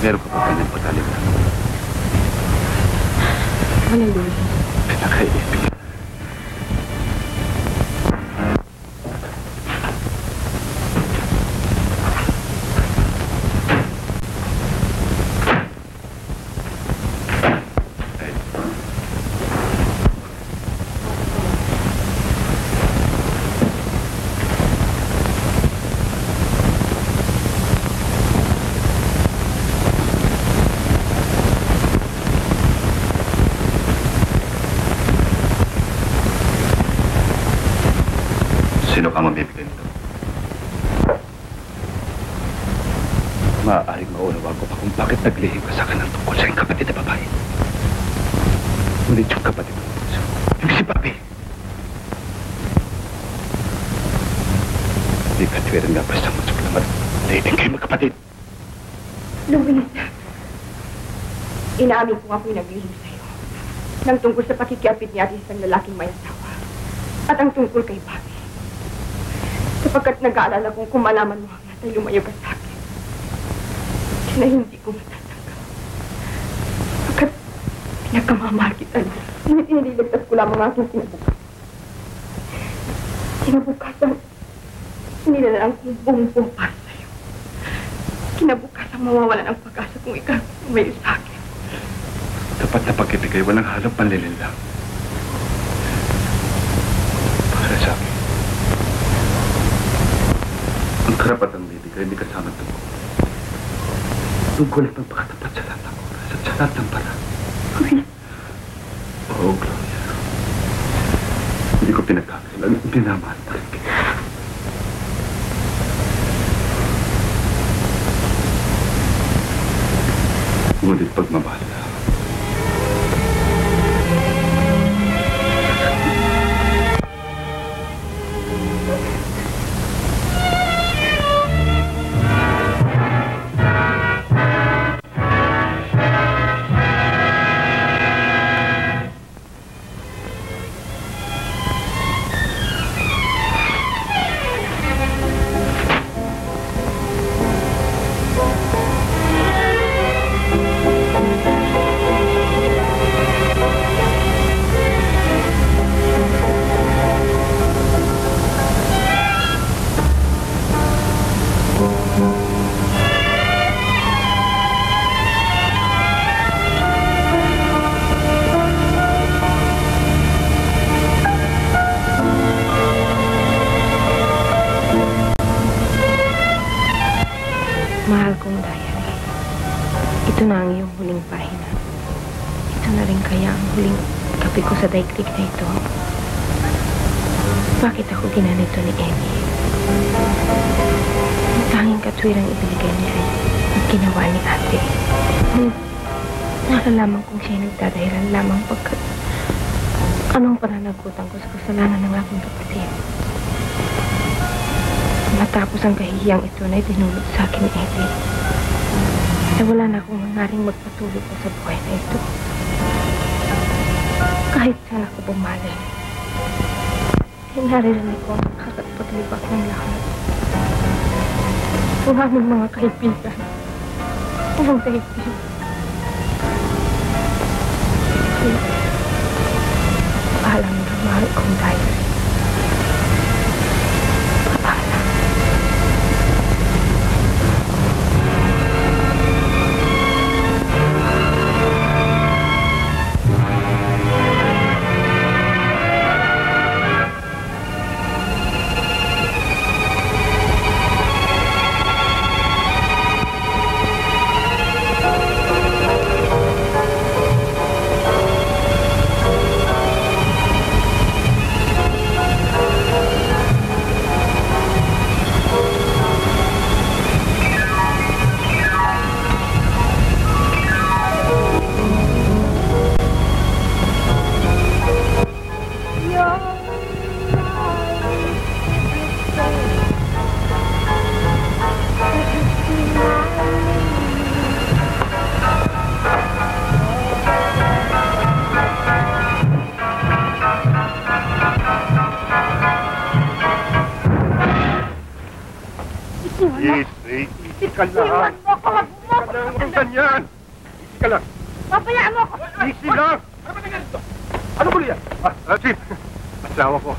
Meron ka pa kanyang pagkalimutan. Ano, Louie? Pinakaibig. Sino ka mabibigay nito? Maaaring maunawa ko pa kung bakit naglihim ka sa akin ng tungkol sa iyong kapatid na babae. Ngunit yung kapatid mo, yung si Papi. Hindi ka tiwiran nga basta masok naman. Dating kayo magkapatid. Luis, inaamin ko nga po yung naglihim sa'yo. Nang tungkol sa pakikiapit niya at isang lalaking may asawa. At ang tungkol kay Papi. Sapagkat nag-aalala kong kung malaman mo hanggang ay lumayo ka sa akin. Na hindi ko matatanggap. Sapagkat pinagkamamahal kita. Ngunit inililigtas ko lamang ang aking kinabukasan. Kinabukasan, inilalaan kong buong para sa'yo. Kinabukasan, mawawalan ang pag-asa kung ikaw lumayo sa akin. Dapat na pag-ibigay, walang halong panlilinlang. Para sa akin. Ang karapatang bibigay, hindi kasama tungkol. Tungkol ay pagpakatapat sa lahat ng oras at sa lahat ng parang. Oo, Gloria. Hindi ko pinagkakailan. Pinamahal pa rin kita. Ngunit pagmamahal na. Mahal kong diary, ito na ang iyong huling pahina. Ito na rin kaya ang huling kape ko sa daigdig na ito. Bakit ako ginanito ni Eddie? Ang tanging katwirang ibigay niya ay ang ginawa ni ate. Nalalaman kong siya'y nagdadahilan lamang pagkat anong pananagutan ko sa kasalanan ng aking kapatid. Matapos ang kahihiyang ito na itinulot sa akin ni Eddie, ay wala na akong mangyaring magpatuloy pa sa buhay na ito. Kahit saan ako bumalin, ay naririnig ko ang nakakapaglibak ng lahat. Ang aming mga kaibigan, ang daigdig. Paalam na mahal kong diary. Paalam. Easy ka lang. Iwan mo ako! Easy ka lang. Huwag ganyan. Easy ka lang. Pabayaan mo ako! Easy lang. Ano ko yan? Chief. Asawa ko.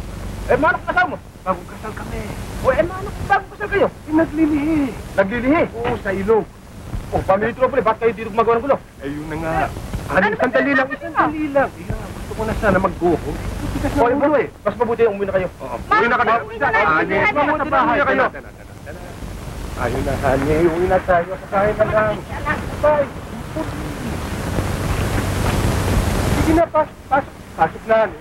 Manok kasama mo? Bagong kasal kami. Manok, bagong kasal kayo? Naglilihi. Naglilihi? Oo, sa ilog. Family trouble, ba't kayo dito gumagawa ng gulo? Yun na nga. Sandali lang. Gusto ko na sana mag-buko. Mas mabuti yung umuwi na kayo. Umuwi na kami. Mabuti na umuwi na kayo. Ayun na, honey. Uwi na tayo. Kakain na lang. Bye. Sige na, pasok na, honey.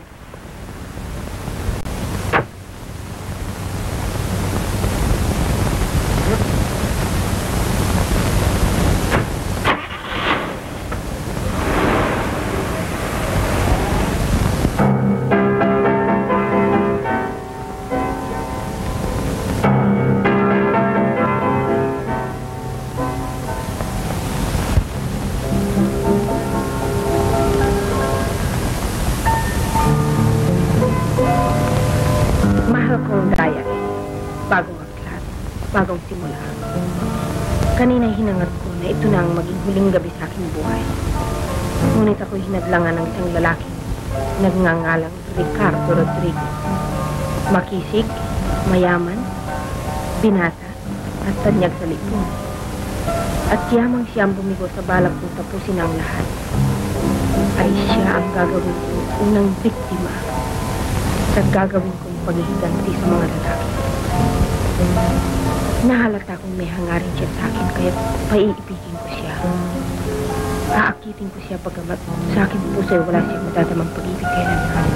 Bagong simula. Kanina hinangad ko na ito na ang maging huling gabi sa aking buhay. Ngunit ako'y hinadlangan ng isang lalaki nagngangalang Ricardo Rodriguez. Makisig, mayaman, binata, at tanyag sa lipon. At yamang siyang bumigo sa balak kong tapusin ang lahat. Ay siya ang gagawin kong unang biktima sa gagawin kong paghihiganti sa mga lalaki. Nahalata kong may hangarin siya sa akin, kaya paiipigin ko siya. Aakitin ko siya pagkamat sa aking puso ay wala siyang madadamang pag-ibig kailanman.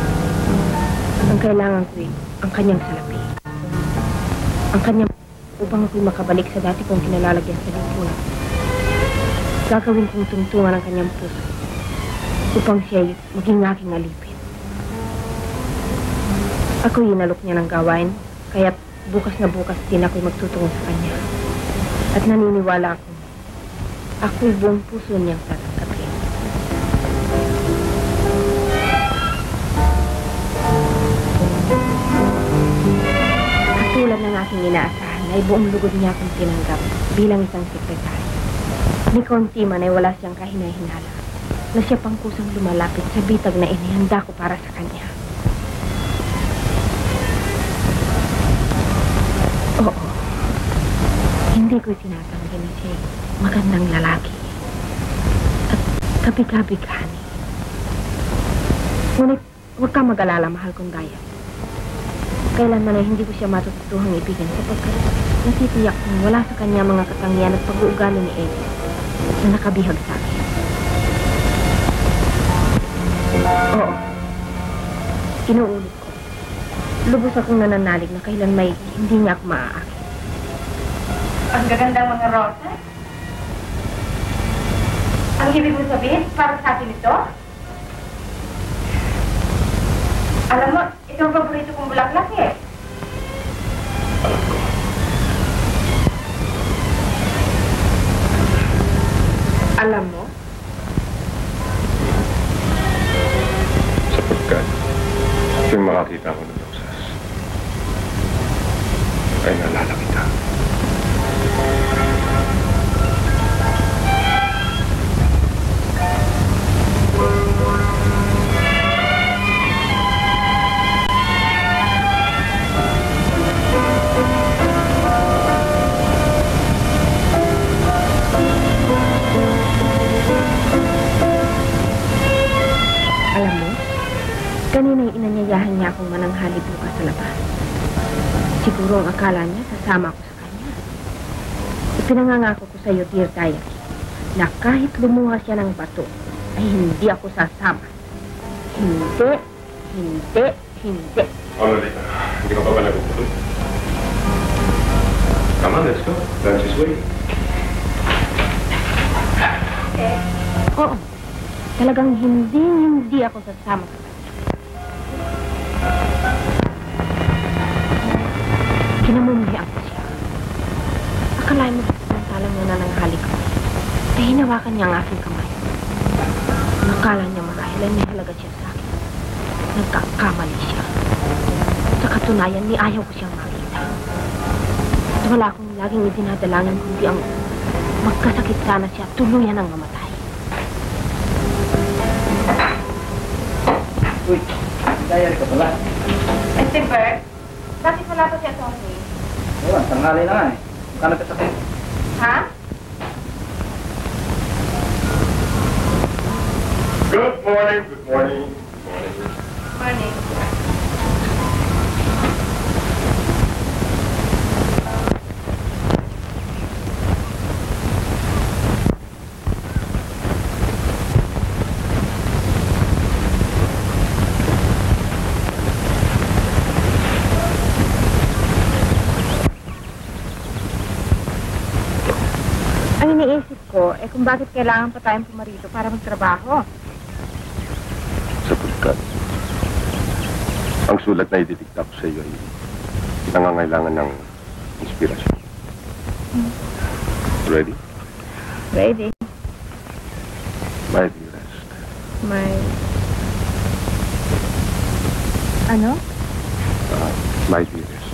Ang kailangan ko ang kanyang salapi. Ang kanyang upang ako'y makabalik sa dati kong kinalalagyan sa lipunan. Gagawin kong tungtungan ang kanyang puso upang siya ay maging aking alipin. Ako'y inalok niya ng gawain, kaya bukas na bukas din ako'y magtutungo sa kanya. At naniniwala ako'y buong puso niyang tatanggapin. Katulad ng aking inaasahan ay buong lugod niya akong tinanggap bilang isang sekretary. Ni konti man ay wala siyang kahinahinala na siya pang kusang lumalapit sa bitag na inihanda ko para sa kanya. Oo. Hindi ko tinatanggi na siya magandang lalaki. At kabig-kabigani. Ngunit huwag kang mag-alala, mahal kong Daya. Kailanman ay hindi ko siya matututuhang ibigan sapagkat nasitiyak kong wala sa kanya mga katangian at pag-uugali ni Eddie na nakabihag sa akin. Oo. Inuulit ko. Lubos akong nananalig na kailan may hindi niya ako maaakit. Ang gagandang mga rosas? Ang ibig mo sabihin, para sa akin ito? Alam mo, ito ang paborito kong bulaklak eh. Alam ko. Alam mo? Sapagkat, yung makakita ko ng rosas, ay naalala kita. Alam mo, kanina'y inanyayahan niya akong mananghali bukas sa labas. Siguro ang akala niya, sasama ko sa kanya. Ipinangangako ko sa iyo, dear Diary, na kahit lumuha siya ng bato, ay hindi ako sasama. Hindi, hindi, hindi. Oh, Lolita, hindi ka pa ba nagugutom? Come on, let's go. Lunch is waiting. Oo, talagang hindi ako sasama sa kanya. Kinamumuhian ko siya. Akalain mo samantalang nanananghali ko. Ay hinawakan niya ang aking kamay. Nakala niya makahilan may halaga siya sa akin. Nagkakamali siya. Sa katunayan, ni ayaw ko siyang makita. At wala akong laging idinadalangin kundi ang magkasakit sana siya, tuluyan ang mamatay. Uy, diary ka pala. Bert, bakit wala pa siya Tony? Ewan, tanghali na nga eh. Magkano ka sakit? Ha? Good morning, good morning. Morning. Ang iniisip ko, kung bakit kailangan pa tayong pumarito para magtrabaho. Sapagkat ang sulat na ididikta ko sa iyo ay nangangailangan ng inspirasyon. Ready? Ready? My dearest. Ano? My dearest.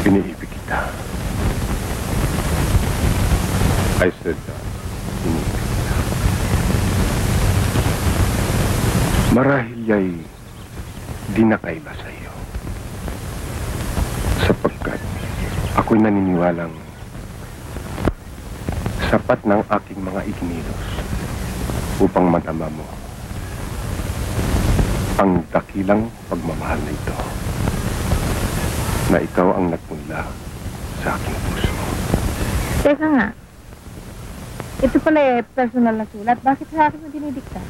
Iniibig kita. I said iniibig kita. Marahil ay di nakaiba sa iyo. Sapagkat ako'y naniniwalang sapat ng aking mga ignidos upang madama mo ang dakilang pagmamahal na ito na ikaw ang nagpunla sa aking puso. Teka nga. Ito pala personal na sulat. Bakit sa akin mo dinidikta?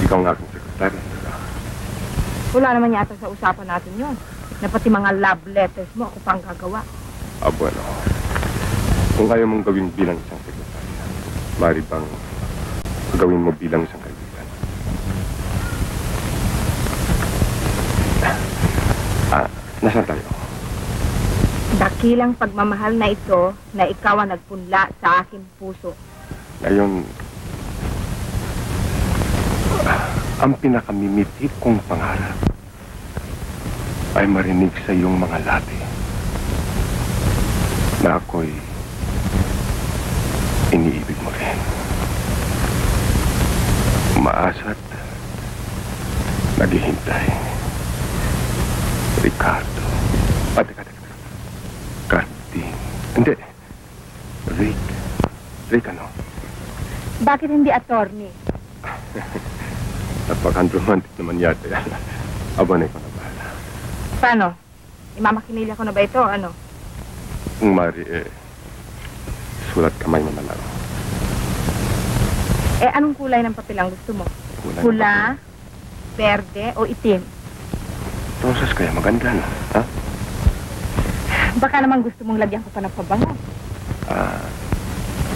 Ikaw ang aking sekretary. Wala naman yata sa usapan natin yon. Na pati mga love letters mo ako pang gagawa. Bueno. Kung ayaw mong gawin bilang isang sekretary, maaari bang gawin mo bilang isang kaibigan? Nasaan tayo? Dakilang pagmamahal na ito na ikaw ang nagpunla sa aking puso. Ngayon, ang pinakamimitik kong pangarap ay marinig sa iyong mga labi na ako'y iniibig mo rin. Umaasa't naghihintay. Ricardo. Teka. Carding. Hindi. Rick ano? Bakit hindi attorney? Napaka-romantic naman yata yan. Abanay ko na bahala. Paano? Imamakinilya ko na ba ito? Ano? Kung mari, sulat kamay mo na lang. Anong kulay ng papel ang gusto mo? Kulay ng Pula, berde, o itim? Rosas kaya maganda, no? Ha? Baka naman gusto mong lagyan ko pa ng pabango.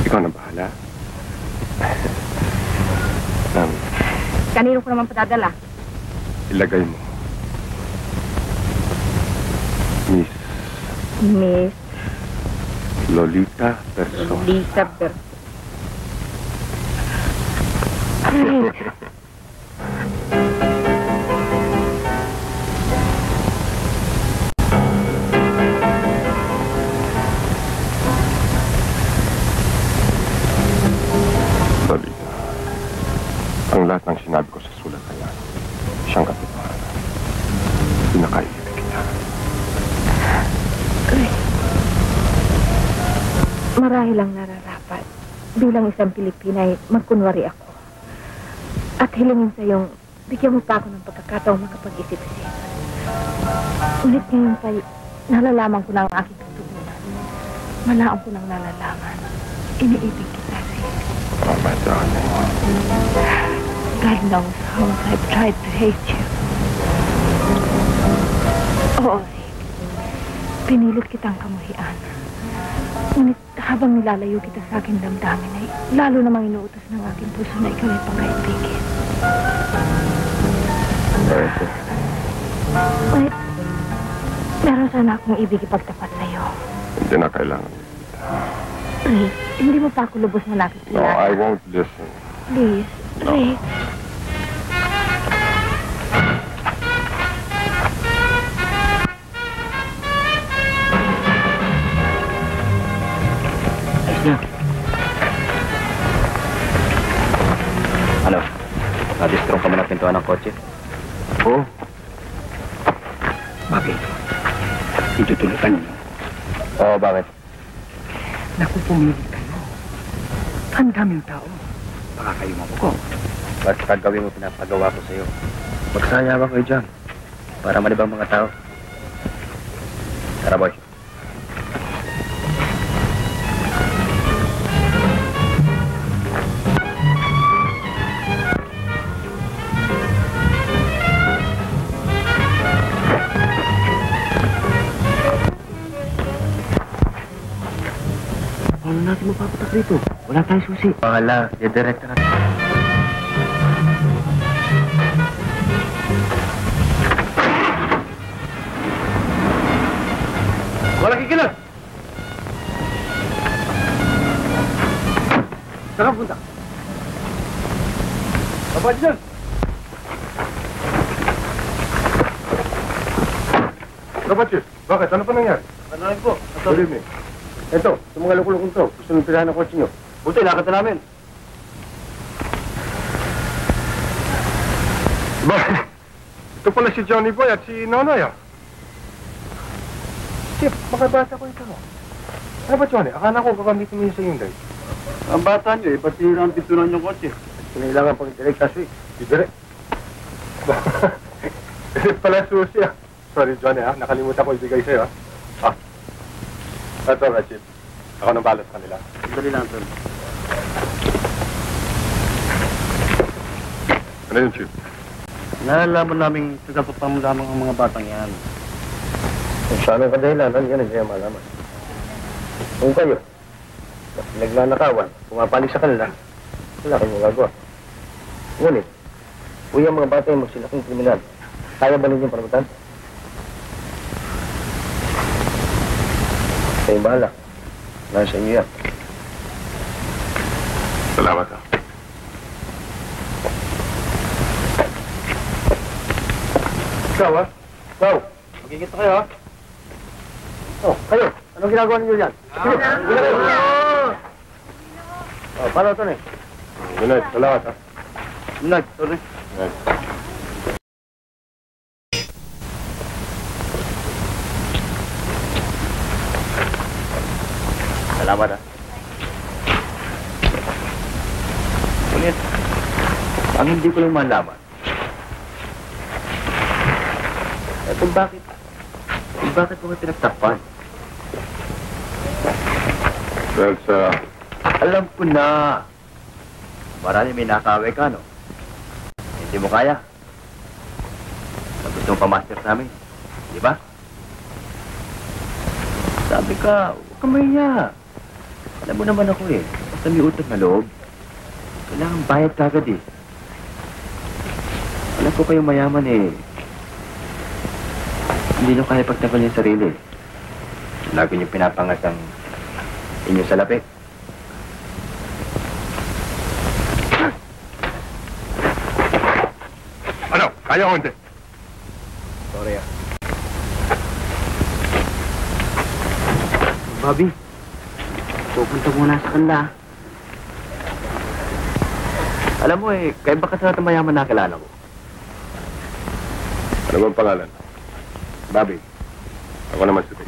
Ikaw na bahala. Kanino ko naman padadala? Ilagay mo. Miss Lolita Perso. Lolita Perso. Lolita, ang lahat ng sinabi ko sa sulat na yan, siyang katotohanan. Pinakaibig kita. Marahil lang nararapat bilang isang Pilipinay magkunwari ako. At hilingin sa iyong bigyan mo pa ako ng pagkakataong makapag-isip-isip. Ulit ngayon pa'y nalalaman ko na ang aking katugunan. Malaang ko nang nalalaman. Iniibig kita, Sid. Oh, my darling. God knows how much I've tried to hate you. Oo, Sid. Pinilit kitang kamuhian. Ngunit habang nilalayo kita sa aking damdamin ay lalo namang inuutos ng aking puso na ikaw ay pangkaibigin. Wait, meron sana akong ibig ipagtapat sa'yo. Hindi na kailangan. Rick, hindi mo pa ako lubos na nakikilala. No, I won't listen. Please, Rick. Ano? Na-destroy ka mo ng pintuan ng kotse? Oo. Bakit? Itutulutan niyo. Oo, bakit? Naku, pumili kayo. Ang daming tao. Baka kayo mamuko. Basta gawin mo pinapagawa ko sa'yo. Magsaya ba kayo dyan? Para malibang mga tao. Tara, boy. Paano natin mapapatak rito? Wala tayong susi. Pangalan, didirekta natin. Walang kikilos! Saan ka punta? Baba dyan! Kapatid, bakit? Ano pa nangyari? Ano rin po? Good evening. Ito, sa mga lukulukong to, gusto nang tirahan ng kotse nyo. Buti, nakita namin. Ba, ito pala si Johnny Boy at si Nonoy, ah. Chip, makabasa ko ito. Ano ba, Johnny? Akala ko gagamitin mo yun sa Hyundai. Ang bata niyo, ipatira ang pintunan yung kotse. Kailangan pang direct kasi. Direct. Ito pala susi, ah. Sorry, Johnny, ah. Nakalimutan ko ibigay sa'yo, ah. Ah. Ito, Chip. Ako nang balas sa kanila. Sandali lang, Tol. Ano yun, Chip? Nalalaman namin tagapapam lamang ang mga batang yan. Kung saan ang kadahilanan, yan ang siya malaman. Kung kayo, nagnanakawan, pumapalig sa kanila, wala kayong magagawa. Ngunit, kung yung mga bata yung magsilaking kriminal, kaya ba ninyong paramatan? Kayong bahala. Nasa inyo yan. Salamat, ah. Ikaw, ah. Ikaw. Magigit kayo, ha? Oh, kayo, anong ginagawa ninyo yan? Oh, paano ito, eh? Good night. Salamat, ah. Nag, Tol. Good night. Salamat, ha? Ngunit, ang hindi ko lang malaman, kung bakit mo pinagtakpan? Well, sa... Alam ko na. Marami may nakaway ka, no? Hindi mo kaya. Gusto mo pa-master sa amin. Di ba? Sabi ka, huwag ka mahiya. Alam mo naman ako eh. Basta may utak na loob. Kailangan bayad ka agad eh. Alam ko kayong mayaman eh. Hindi nyo kaya pagtagal yung sarili. Lagi nyo pinapangas ang inyo salapi. Ano? Kaya o hindi? Sorry ah. Bobby, pupunta muna sa kanila. Alam mo eh, kaya baka sa mayaman na kilala ko. Ano bang pangalan? Bobby. Ako naman si Vic.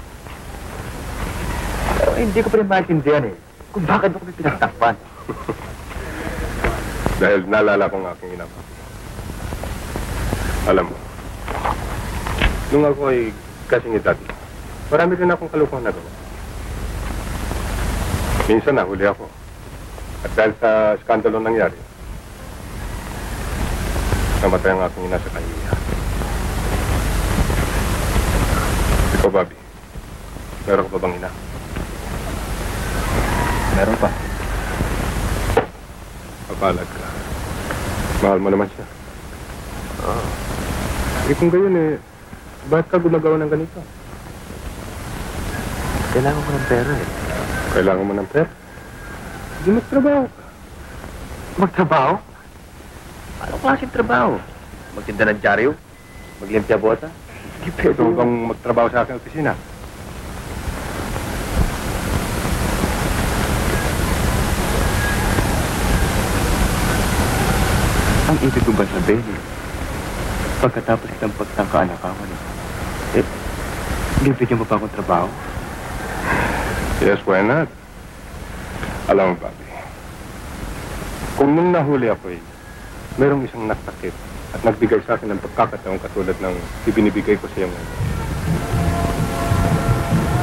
Pero hindi ko pa rin maintindihan eh. Kung bakit mo kami pinagtakpan. Dahil naalala ko ang aking ina. Alam mo, nung ako ay kasing edad, marami rin akong kalukuhan na gawa. Minsan nahuli ako. At dahil sa skandalo nangyari, namatay ang aking ina sa kahihiyan. Ikaw, Bobby, meron ka pa bang ina? Meron pa. Papalag ka. Mahal mo naman siya. Eh kung gayon eh, bakit ka gumagawa ng ganito? Kailangan ko ng pera eh. Kailangan mo ng pera? Hindi magtrabaho ka. Magtrabaho? Anong klaseng trabaho? Magtinda ng dyaryo? Maglimpya bota? Hindi pwede. Gusto mo bang magtrabaho sa aking opisina? Ang ibig ko ba sabihin, pagkatapos ng pagtangka-anakawan, bibigyan mo pa akong trabaho? Yes, why not? Alam mo, Bobby, kung nung nahuli ako merong isang nasakit at nagbigay sa akin ng pagkakataong katulad ng ibinibigay ko sa iyo ngayon.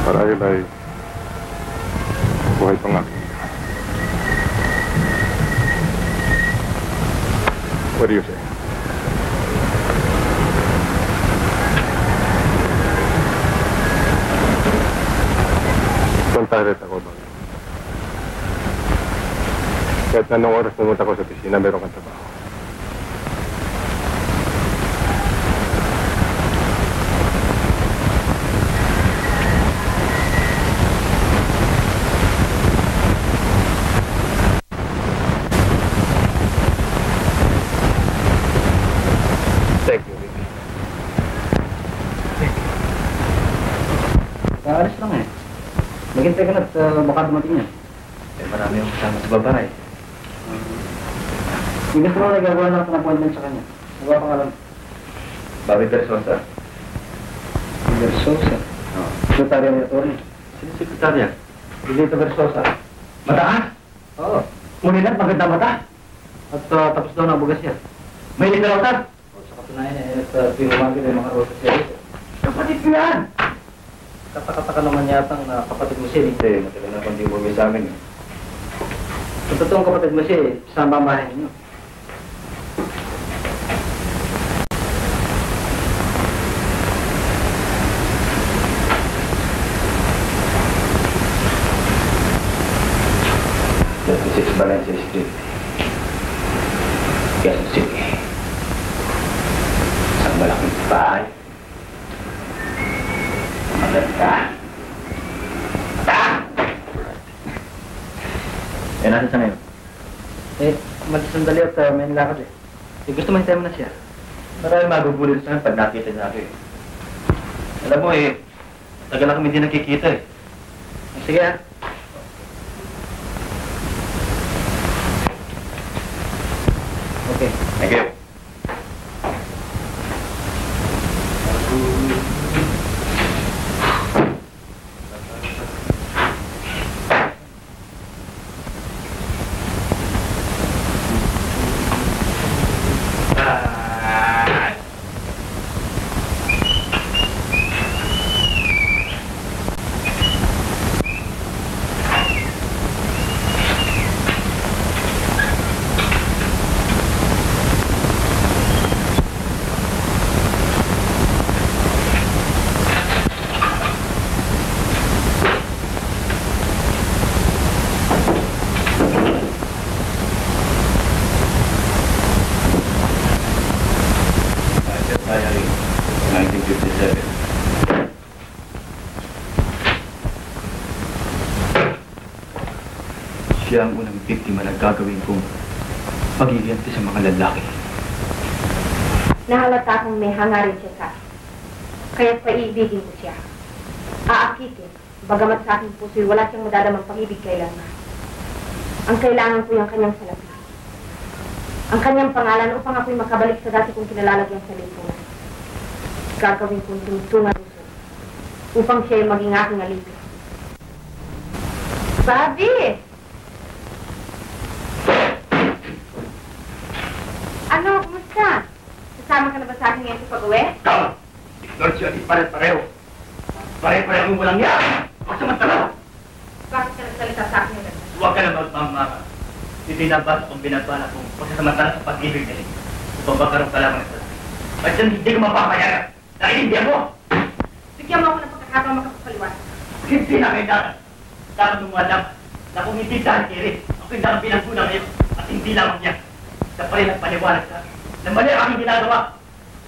Marahil ay buhay pang akin. What do you say? Kontaret ako, Bobby. Kahit na nung oras pumunta ko sa opisina, meron kang trabaho. Thank you, baby. Alis lang eh. Maghintay ka na at baka dumating yan. Marami yung kasama sa babae. Yung gusto mo nagagawa lang ng appointment sa kanya. Ano ba pangalan? Bobby Versosa? Versosa? Oo. Sekretarya ni Atty. Sino sekretarya? Lilita Versosa. Mataas? Oo. Ngunit maganda mata. At tapos daw na bugas niya. May literotan. Sa katunayan at pinumagi ng mga rosas siya. Kapatid ko yan! Katakataka naman yata na kapatid mo siya. Hindi, matagal na kundi bumili sa amin. Sa totoong kapatid mo siya, saan ba ang bahay niyo? Valencia Street. Quezon City. Isang malaking bahay. Maganda. Nasaan siya ngayon? Magsandali at may lakad eh. Gusto mo hintayin mo na siya? Marami magugulit sa akin pag nakita niya ako eh. Alam mo tagal na kami hindi nakikita eh. Sige ah. Okay. Thank you. Diary, 1957. Siya ang unang biktima na gagawin kong pagiganti sa mga lalaki. Nahalata akong may hangarin siya sa akin. Kaya't paiibigin ko siya. Aakitin, bagamat sa aking puso'y wala siyang madadamang pag-ibig kailanman. Ang kailangan ko yung kanyang salapi. Ang kanyang pangalan upang ako'y makabalik sa dati kong kinalalagyan sa lipunan. Gagawin kong tungtungan puso upang siya'y maging aking alipin. Bobby! Ano? Kumusta? Kasama ka na ba sa akin ngayon sa pag-uwi? Tama! Ignore siya, di pare-pareho. Pare-pareho yung walang yan! Pagsamantala! Bakit ka nagsalita sa akin ngayon? Huwag ka na magmamaka. Itinabas akong binabala kong pagsasamantala sa pag-ibig na rin. Upang magkaroon ka lamang sa at yan hindi ko mapapayagan. Naiindihan mo! Bigyan mo ako ng pagkakataon makapagpaliwanag. Hindi na kailangan. Dapat mong alam na kung hindi dahil kiri, ako'y dapat pinagkulang ngayon at hindi lamang niya. Siya pa rin ang paliwanag sa akin na mali ang aking ginagawa.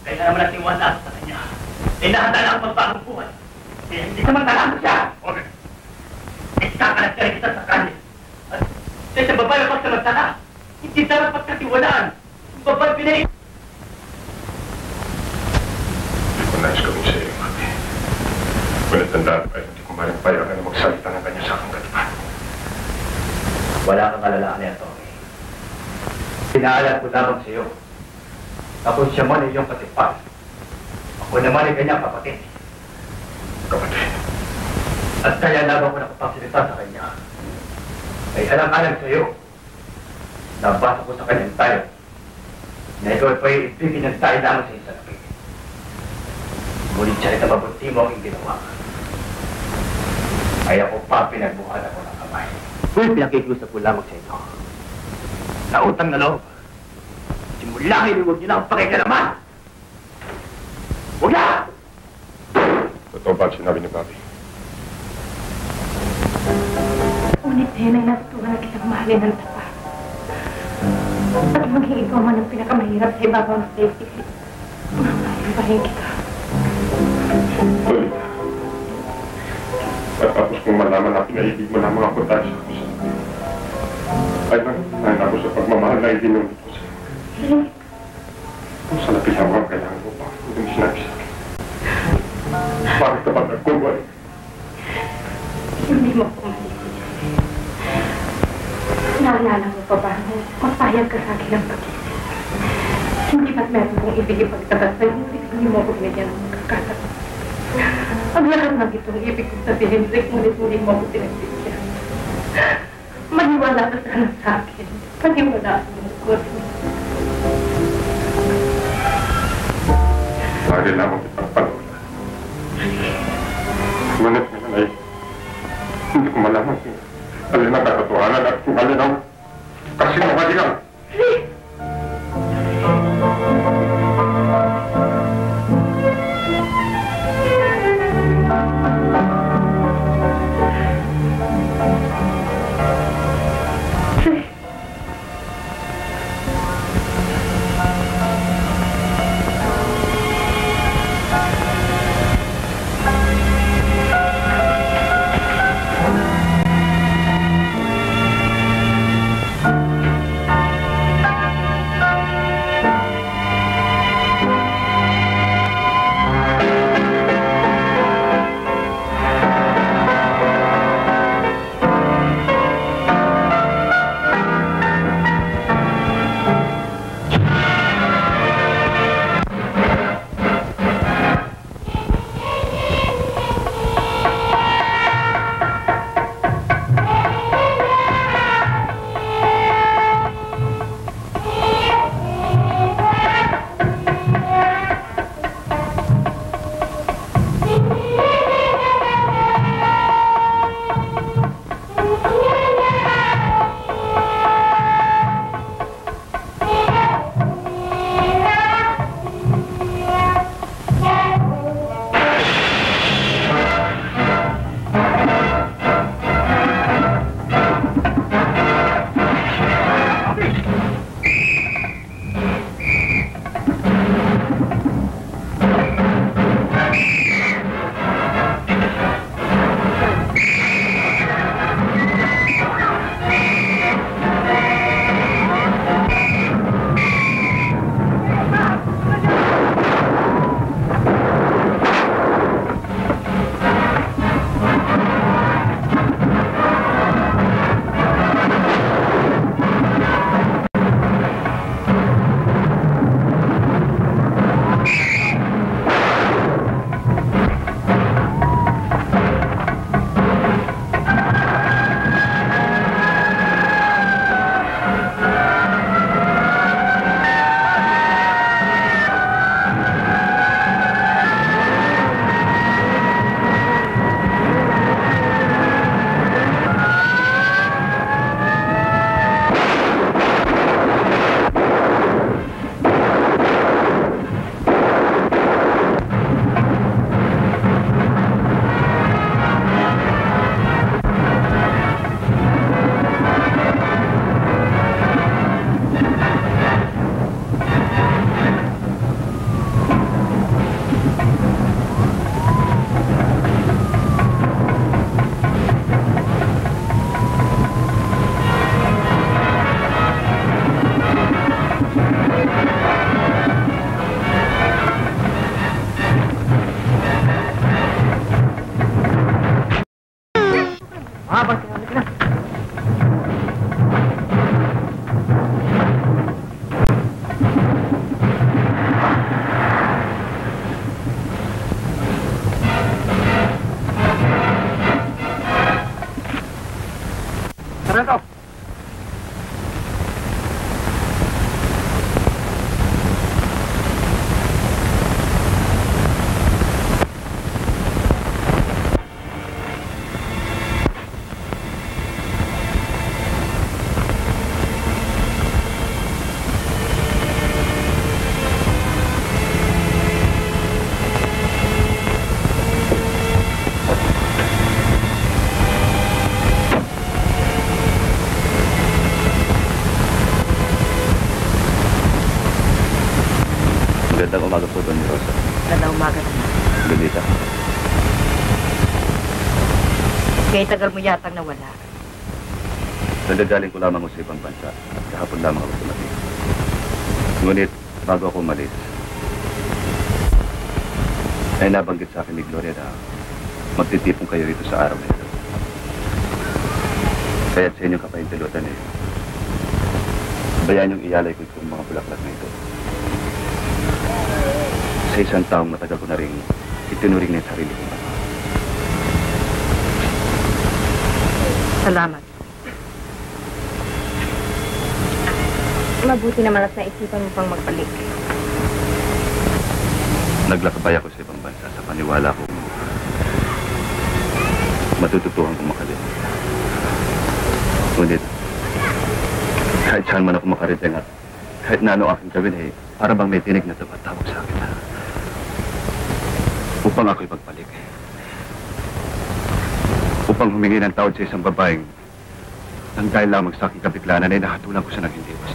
Kaya naman ang tiwala sa kanya. Inahanda na ang magbagong buhay. Kaya hindi samantala mo siya. Okay. Ikakalat ka rin kita sa kanya. At sa babae ang pagsamantala, hindi dapat pagkatiwalaan. Ang babae pinay... Hindi ko nais gawin sa iyo, Mami. Ngunit tandaan pa, hindi ko maring payagan na magsalita ng kanya sa aking katipan. Wala kang kalalaan niya, Tommy. Pinaalat ko lamang sa iyo Tapos siya man ay iyong katipan. Ako naman ay kanyang kapatid. Kapatid. At kaya nabaw ko nakapagsalita sa kanya. Ay alang-alang sa iyo. Nabasa ko sa kanyang tayo na ikaw ay ibigin ng tayo lamang sa isang lapit. Ngunit siya rin na mabuti mo ang ginawa. Ay ako pa pinagbuhan ako ng kamay. Kung pinakikiusap ko lamang sa inyo. Nautang na loob. Simula ngayon, huwag niyo na akong pakikalaman! Huwag na! Totoo ba ang sinabi ni Bobby? Ngunit din ay natutunan na kitang mahalin ng tapat. At maging ikaw man ang pinakamahirap sa ibabaw ng daigdig. Mamalimbahin kita. Lolita. At tapos kung malaman na pinaibig mo na mga kontay sa puso. Ay nang ako sa pagmamahal na idinunod ko sa iyo. Kung sa lapihan mo ang kailangan mo pa, hindi mo sinabi sa akin. Bakit ka ba nagkumbay? Hindi mo ako masisisi. Naalala mo pa ba na mapayag ka sa akin ng pag-isip? Hindi ba't meron mong ibig ipagtabat sa hindi mo ako binigyan ng magkakataon? Ang lahat ng itong ibig kong sabihin, Rick, ngunit hindi mo ako pinagbigyan. Maniwala ka sana sa akin. Maniwala ako ng ko. Lagi lamang kitang panoola. Ngunit ngayon ay hindi ko malaman kung alin ang katotohanan at kung alin ang kasinungalingan. Rick! Magandang umaga po, Don Rosa. Magandang umaga naman. Lolita. Kaya tagal mo yatang nawala. Nandadaling ko lamang sa ibang bansa at kahapon lamang ako dumating. Ngunit, bago ako umalis, ay nabanggit sa akin ni Gloria na magtitipon kayo rito sa araw na ito. Kaya't sa inyong kapahintulutan bayaan yung iyalay ko itong mga bulaklak na ito. Sa isang taong matagal ko na rin itinuring na yung sarili ko. Salamat. Mabuti naman at naisipan mo pang magbalik. Naglakabay ako sa ibang bansa sa paniwala ko matututuhan kong makalimut. Ngunit, kahit saan man ako makarating at kahit na ano aking gawin para bang may tinig na tumatawag sa akin upang ako'y pagbalik. Upang humingi ng tawad sa isang babaeng nang dahil lamang sa aking kabiglanan ay nahatulan ko sa naging diwas.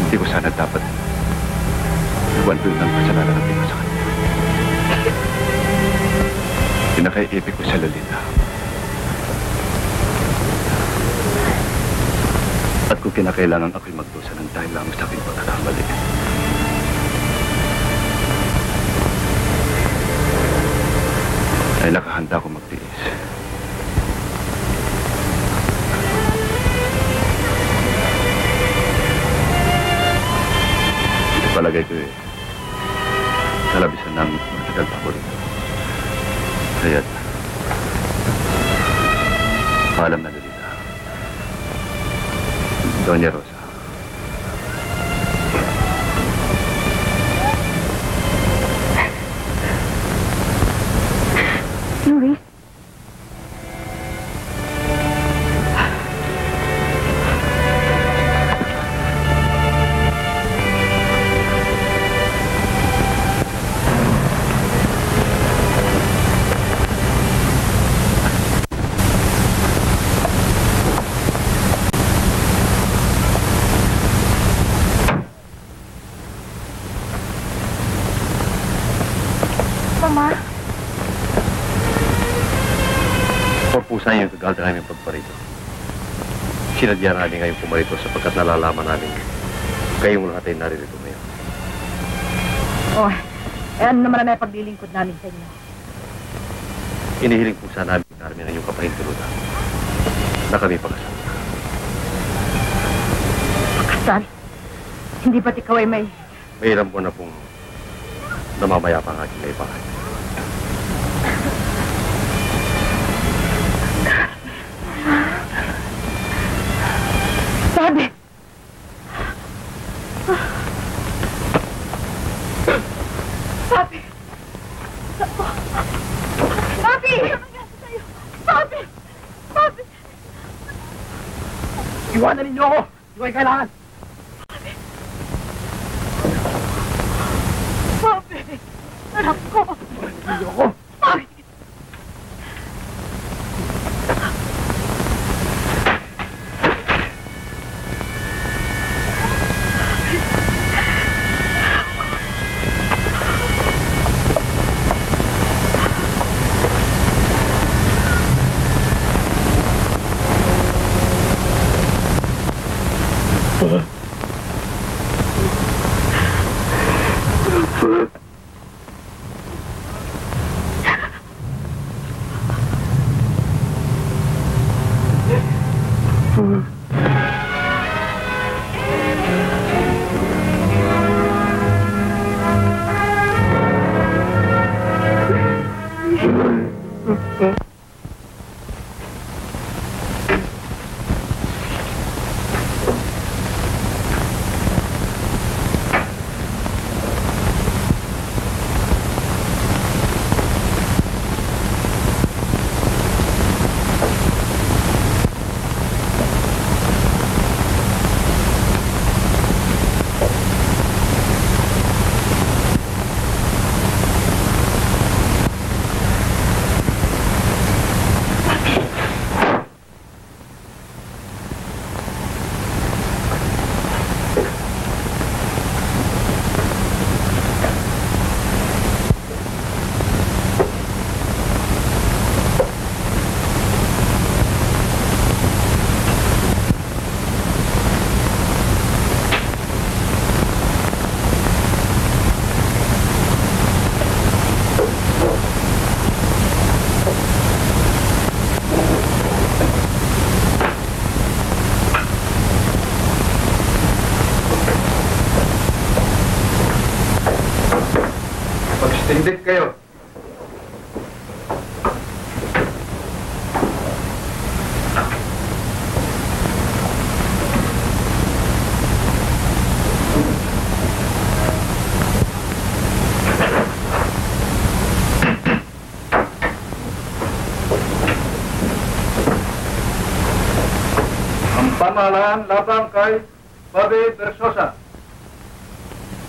Hindi ko sana dapat iwan doon ng kasalanan ng iba sa kanya. Pinakaiipig ko sa Lolita. At kung kinakailangan ako'y magdusa ng dahil lamang sa aking pagkakamali. Ay nakahanda ko magtiis. Palagay ko kalabisan namin magkikal pa ko rito. Kaya't, paalam na Lolita. Doña Rosa. Luis? Mama? Pupusan yung kagal na aming pagparito. Sinadya namin ngayong pumarito sapagkat nalalaman namin kayong lahat ay naririto ngayon. Oh, ano naman ang may paglilingkod namin sa inyo? Inihiling po sana namin namin ang iyong kapahintulutan na kami pakasal. Pakasal? Hindi ba't ikaw ay may... Mahiram ko na pong namamaya pa ang aking kaibahan. Sabi! Sabi! Sabi! Sabi! Sabi! Iwanan ninyo ako! Hindi ko ay kailangan! Sabi! Anak ko! Ninyo ako! Sabi! Tindig kayo. Pamahalaan labang kay Bobby Versosa.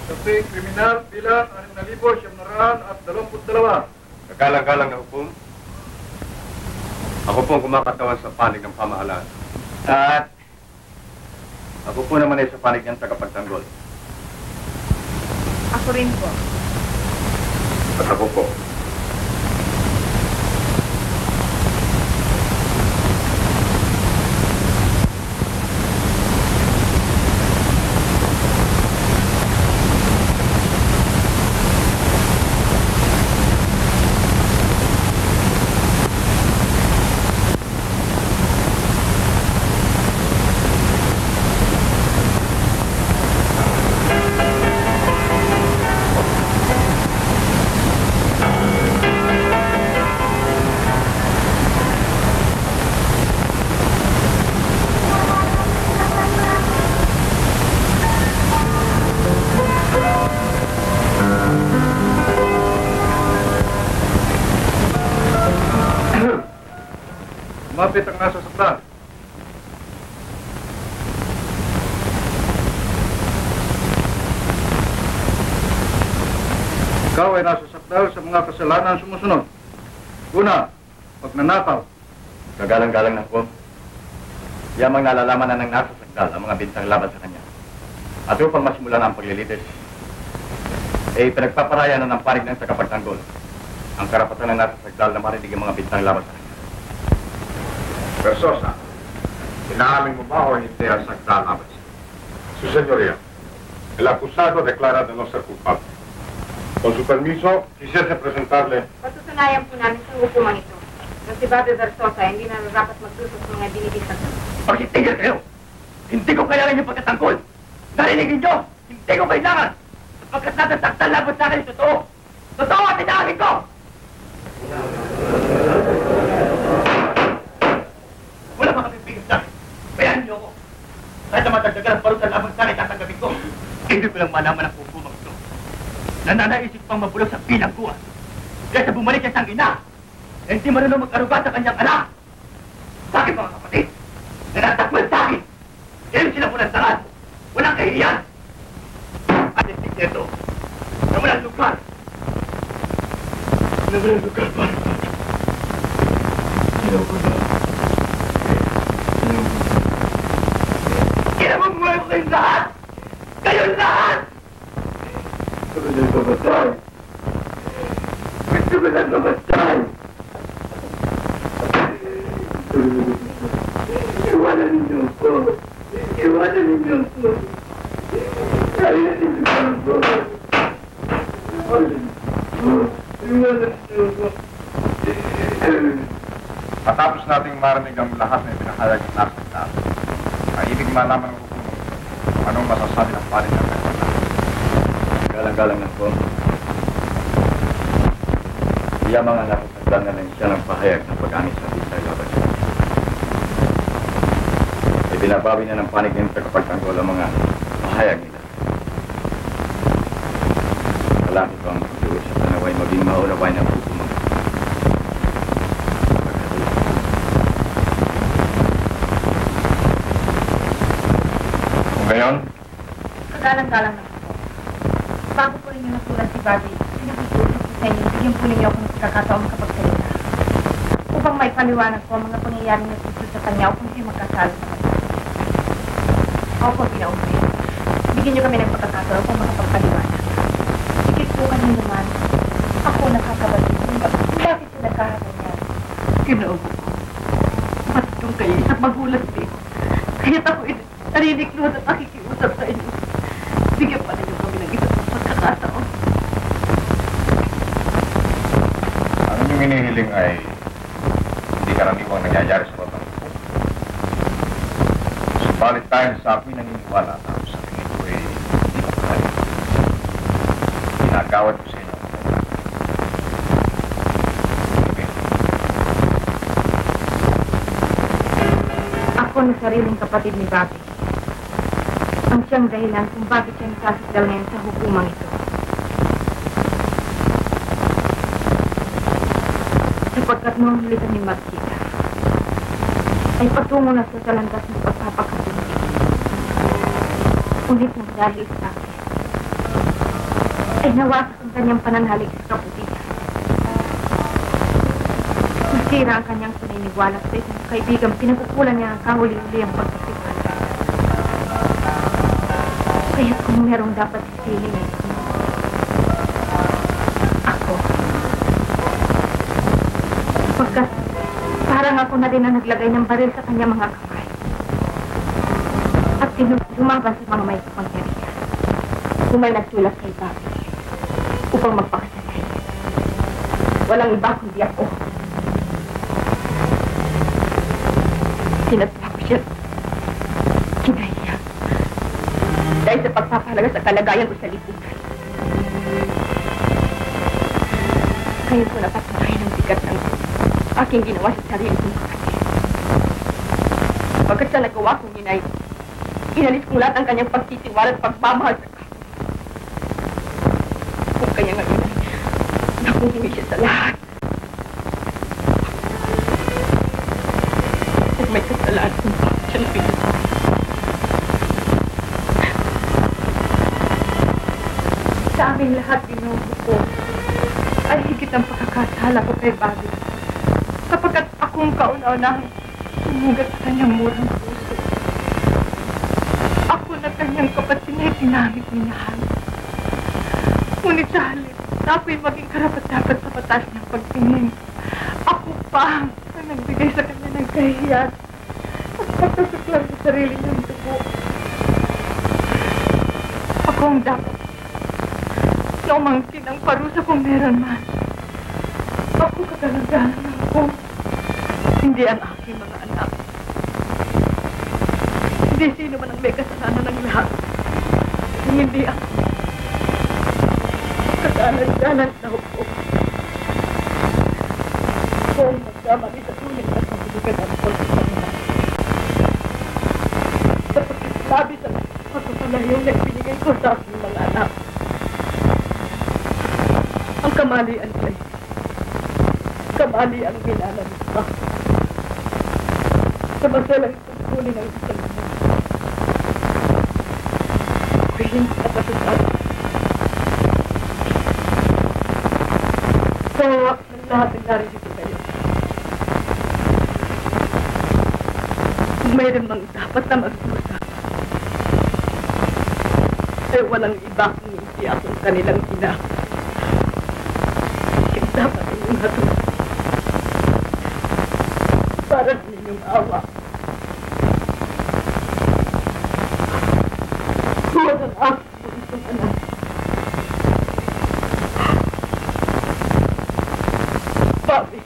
Sabi kriminal bilang 6,722. Nagalang-galang na hukom. Ako po ang kumakatawan sa panig ng pamahalaan. At ako po naman ay sa panig ng tagapagtanggol. Ako rin po. At ako po. Mapit ang nasa sakdal. Ikaw ay nasa sakdal sa mga kasalanan sumusunod. Una, pagnanakaw. Nagalang-galang na hukom. Yamang nalalaman na ng nasa sakdal ang mga bintang laban sa kanya. At upang masimulan ang paglilitis, pinagpaparaya na ng panig ng tagapagtanggol ang karapatan ng nasa sakdal na marinig ang mga bintang laban sa kanya. Versosa, inaamin mo ba o hindi ang sakdal laban siya? Su señoría, el acusado declara de no ser culpable. Con su permiso, quisiese presentarle. Patutunayan po namin sa hukuman ito na si Bobby Versosa hindi na dapat magsusok ng mga binibisang. Pagkitigil kayo! Hindi ko kailangan yung pagkatangkol! Narinigin nyo! Hindi ko kailangan! Sapagkat natasaktan laban sa akin yung totoo! Totoo at inaamin ko! Wala mga pipigil sa akin. Bayanin niyo ako. Kahit na matagdagan ang parusa laban sa akin, tatanggapin ko. Hindi ko lang malaman ang hukumang ito. Nananaisip pang mabulok sa bilangguan. Kaya sa bumalik siya siyang ina, hindi marunong mag-aruga sa kanyang anak. Sa akin mga kapatid, nanatakmal sa akin. Ngayon sila po ng tangan. Walang kahihiyan. At isip nito, na walang lugar. Na walang lugar para sa akin. Sino ko na? Kinamumuhay ko kayong lahat! Kayong lahat! Gusto ko lang mamatay! Gusto ko lang mamatay! Iwanan ninyo ko! Iwanan ninyo ko! Kaya ninyo ko! Iwanan ninyo ko! Matapos nating marinig ang lahat na ipinahayag ng nasa sakdal, ay ibig malaman ng hukuman kung anong masasabi ng panig ng kanya. Galang-galang na po. Yamang ang nakasagdan na lang siya ng pahayag ng pag-anis sa bintang laban siya. Binabawi na ng panig ng tagapagtanggol ang mga pahayag nila. Malapit ko ang pag-uusap na naway maging maunaway ng hukuman. Ngayon, Kagalang-galang na po. Bago po rin yung nasulat si Bobby, pinakikiusap ko sa inyo, bigyan po ninyo ako ng pagkakataon makapagsalita. Upang may paliwanag po ang mga pangyayaring nasusunod sa kanya upang siya magkasalo sa kanya. Ako po pinaumpi. Bigyan niyo kami ng pagkakataon upang makapagpaliwanag. Higit po kanino naman, ako nakakabatid kung bakit siya nagkahaganyan. Kinaubo ko. Matutong kayo isang magulat din. Kaya't ako nariniklo at nakikiusap sa inyo. Bigyan pa ninyo kami ng isang pagkakataon. ang inyong inihiling ay hindi karaniwang nangyayari sa babang ito. Subalit dahil sa ako'y naniniwala na ang sa tingin ko ay hindi mapakali. Ginagawad ko sa inyo ang pagkakataon. ako ng sariling kapatid ni Bobby. Ang siyang dahilan kung bakit siya nasasakdal ngayon sa hukumang ito. Sapagkat noong huli kami magkita, ay patungo na sa landas ng pagpapakatulog. Ngunit nang dahil sa akin, ay nawasak ang kanyang pananhalik sa kaputihan. Nasira ang kanyang paniniwala sa isang kaibigang pinagkukulan niya ang kahuli-huli ang pagkakita. Kaya kung merong dapat sisihin ay ako. Pagkat parang ako na din ang naglagay ng baril sa kanyang mga kamay. At lumaban sa mga may kapangyarihan. Kung may nagsulat kay Bobby upang magpakasanay. Walang iba kundi ako. Sinatpa ko siya. Kinaya. Dahil sa pagpapahalaga sa kalagayan ko sa lipunan. Ngayon ko napatunayan ang bigat ng aking ginawa sa sarili kong kapatid. Pagkat sa nagawa kong inay, inalis kong lahat ang kanyang pagtitiwala at pagmamahal sa kapwa. Kung kanya ngayon ay nakuhingi siya sa lahat. At may kasalanan kung bakit siya napinunod. Sa aming lahat binuho ko ay higit ang pagkakasala ko kay Bobby. Sapagkat akong kauna-unahang sumugat sa kanyang murang puso. Ako na kanyang kapatid na itinamit minahal. Ngunit sa halip, na ako'y maging karapat-dapat sa batas ng pagtingin. Ako pa ang nagbigay sa kanya ng kahihiyan at pagkasuklang sa sarili niyang dugo. Ako ang dapat na umangkin ang parusa kung meron man. Ako kagalang-galang ako. Hindi ang aking mga anak. Hindi sino man ang may kasalanan ng lahat. Hindi ako. Kagalang-galang na ako. Kung magkamali sa tuloy at magbibigan ang pagkakas. Sapagkat sabi sa pagkakalayo na ibinigay ko sa aking mga anak. Ang kamalian sa'yo. Kamali ang ginalamin pa. Samantalang tungkulin ang isang mo. Ako'y hindi kapatutad. Kawa ng lahat ng narito kayo. Kung mayroon mang dapat na mag-usap, ay walang iba kung hindi akong kanilang ina. Dapat inyong hatun. Para sa inyong awa. Huwag ang aking buntong anak. Bobby.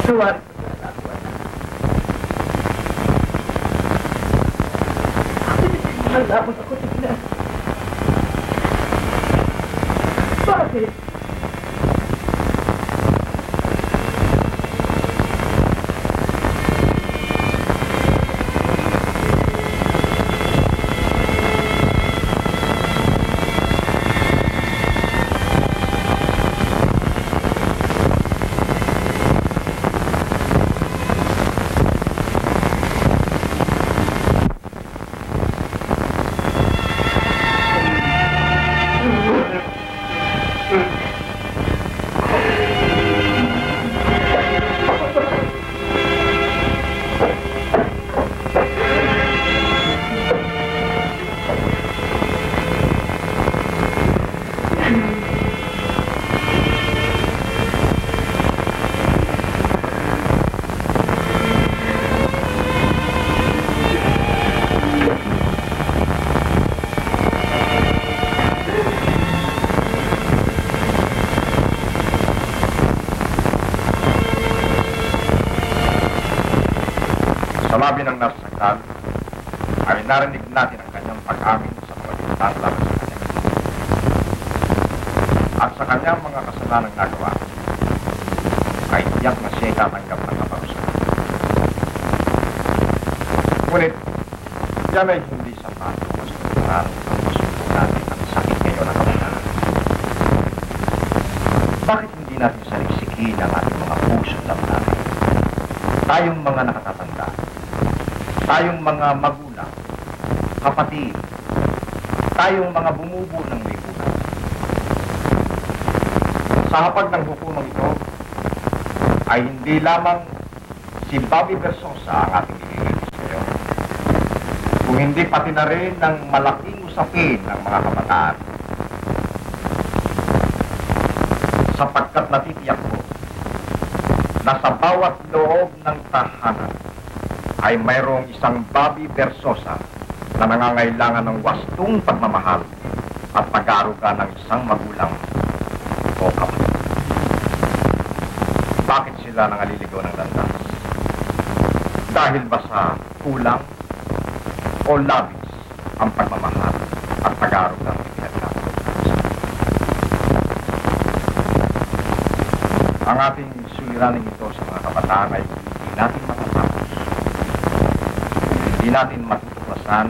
Sorry. Tapos ako tignan. Bakit? Sa labi ng nasaktan, ay narinig natin ang kanyang pag-amin sa kabataan laban sa kanya. At sa kanyang mga kasalanang nagawa, ay tiyak na siya tatanggap ng kaparusahan. Ngunit, yan ay hindi sapat kung ang masuko natin ang sakit ngayon na kabataan. Bakit hindi natin saliksikin ang ating mga puso ng natin? Tayong mga nakatatanda, tayong mga magulang, kapatid, tayong mga bumubuo ng lipunan. Sa hapag ng hukumang ito, ay hindi lamang si Bobby Versosa ang ating ililitis ngayon. Kung hindi pati na rin ng malaking usapin ng mga kabataan. Sapagkat natitiyak ko na sa bawat loob ng tahanan ay mayroong isang Bobby Versosa na nangangailangan ng wastong pagmamahal at pag-aaruga ng isang magulang o kapatid. Bakit sila nangaliligaw ng landas? Dahil ba sa kulang o labis ang pagmamahal at pag-aaruga ng pinagkakaroon? Ang ating suliraning ito sa mga kabataan ay hindi natin matatapos. Hindi natin matutuklasan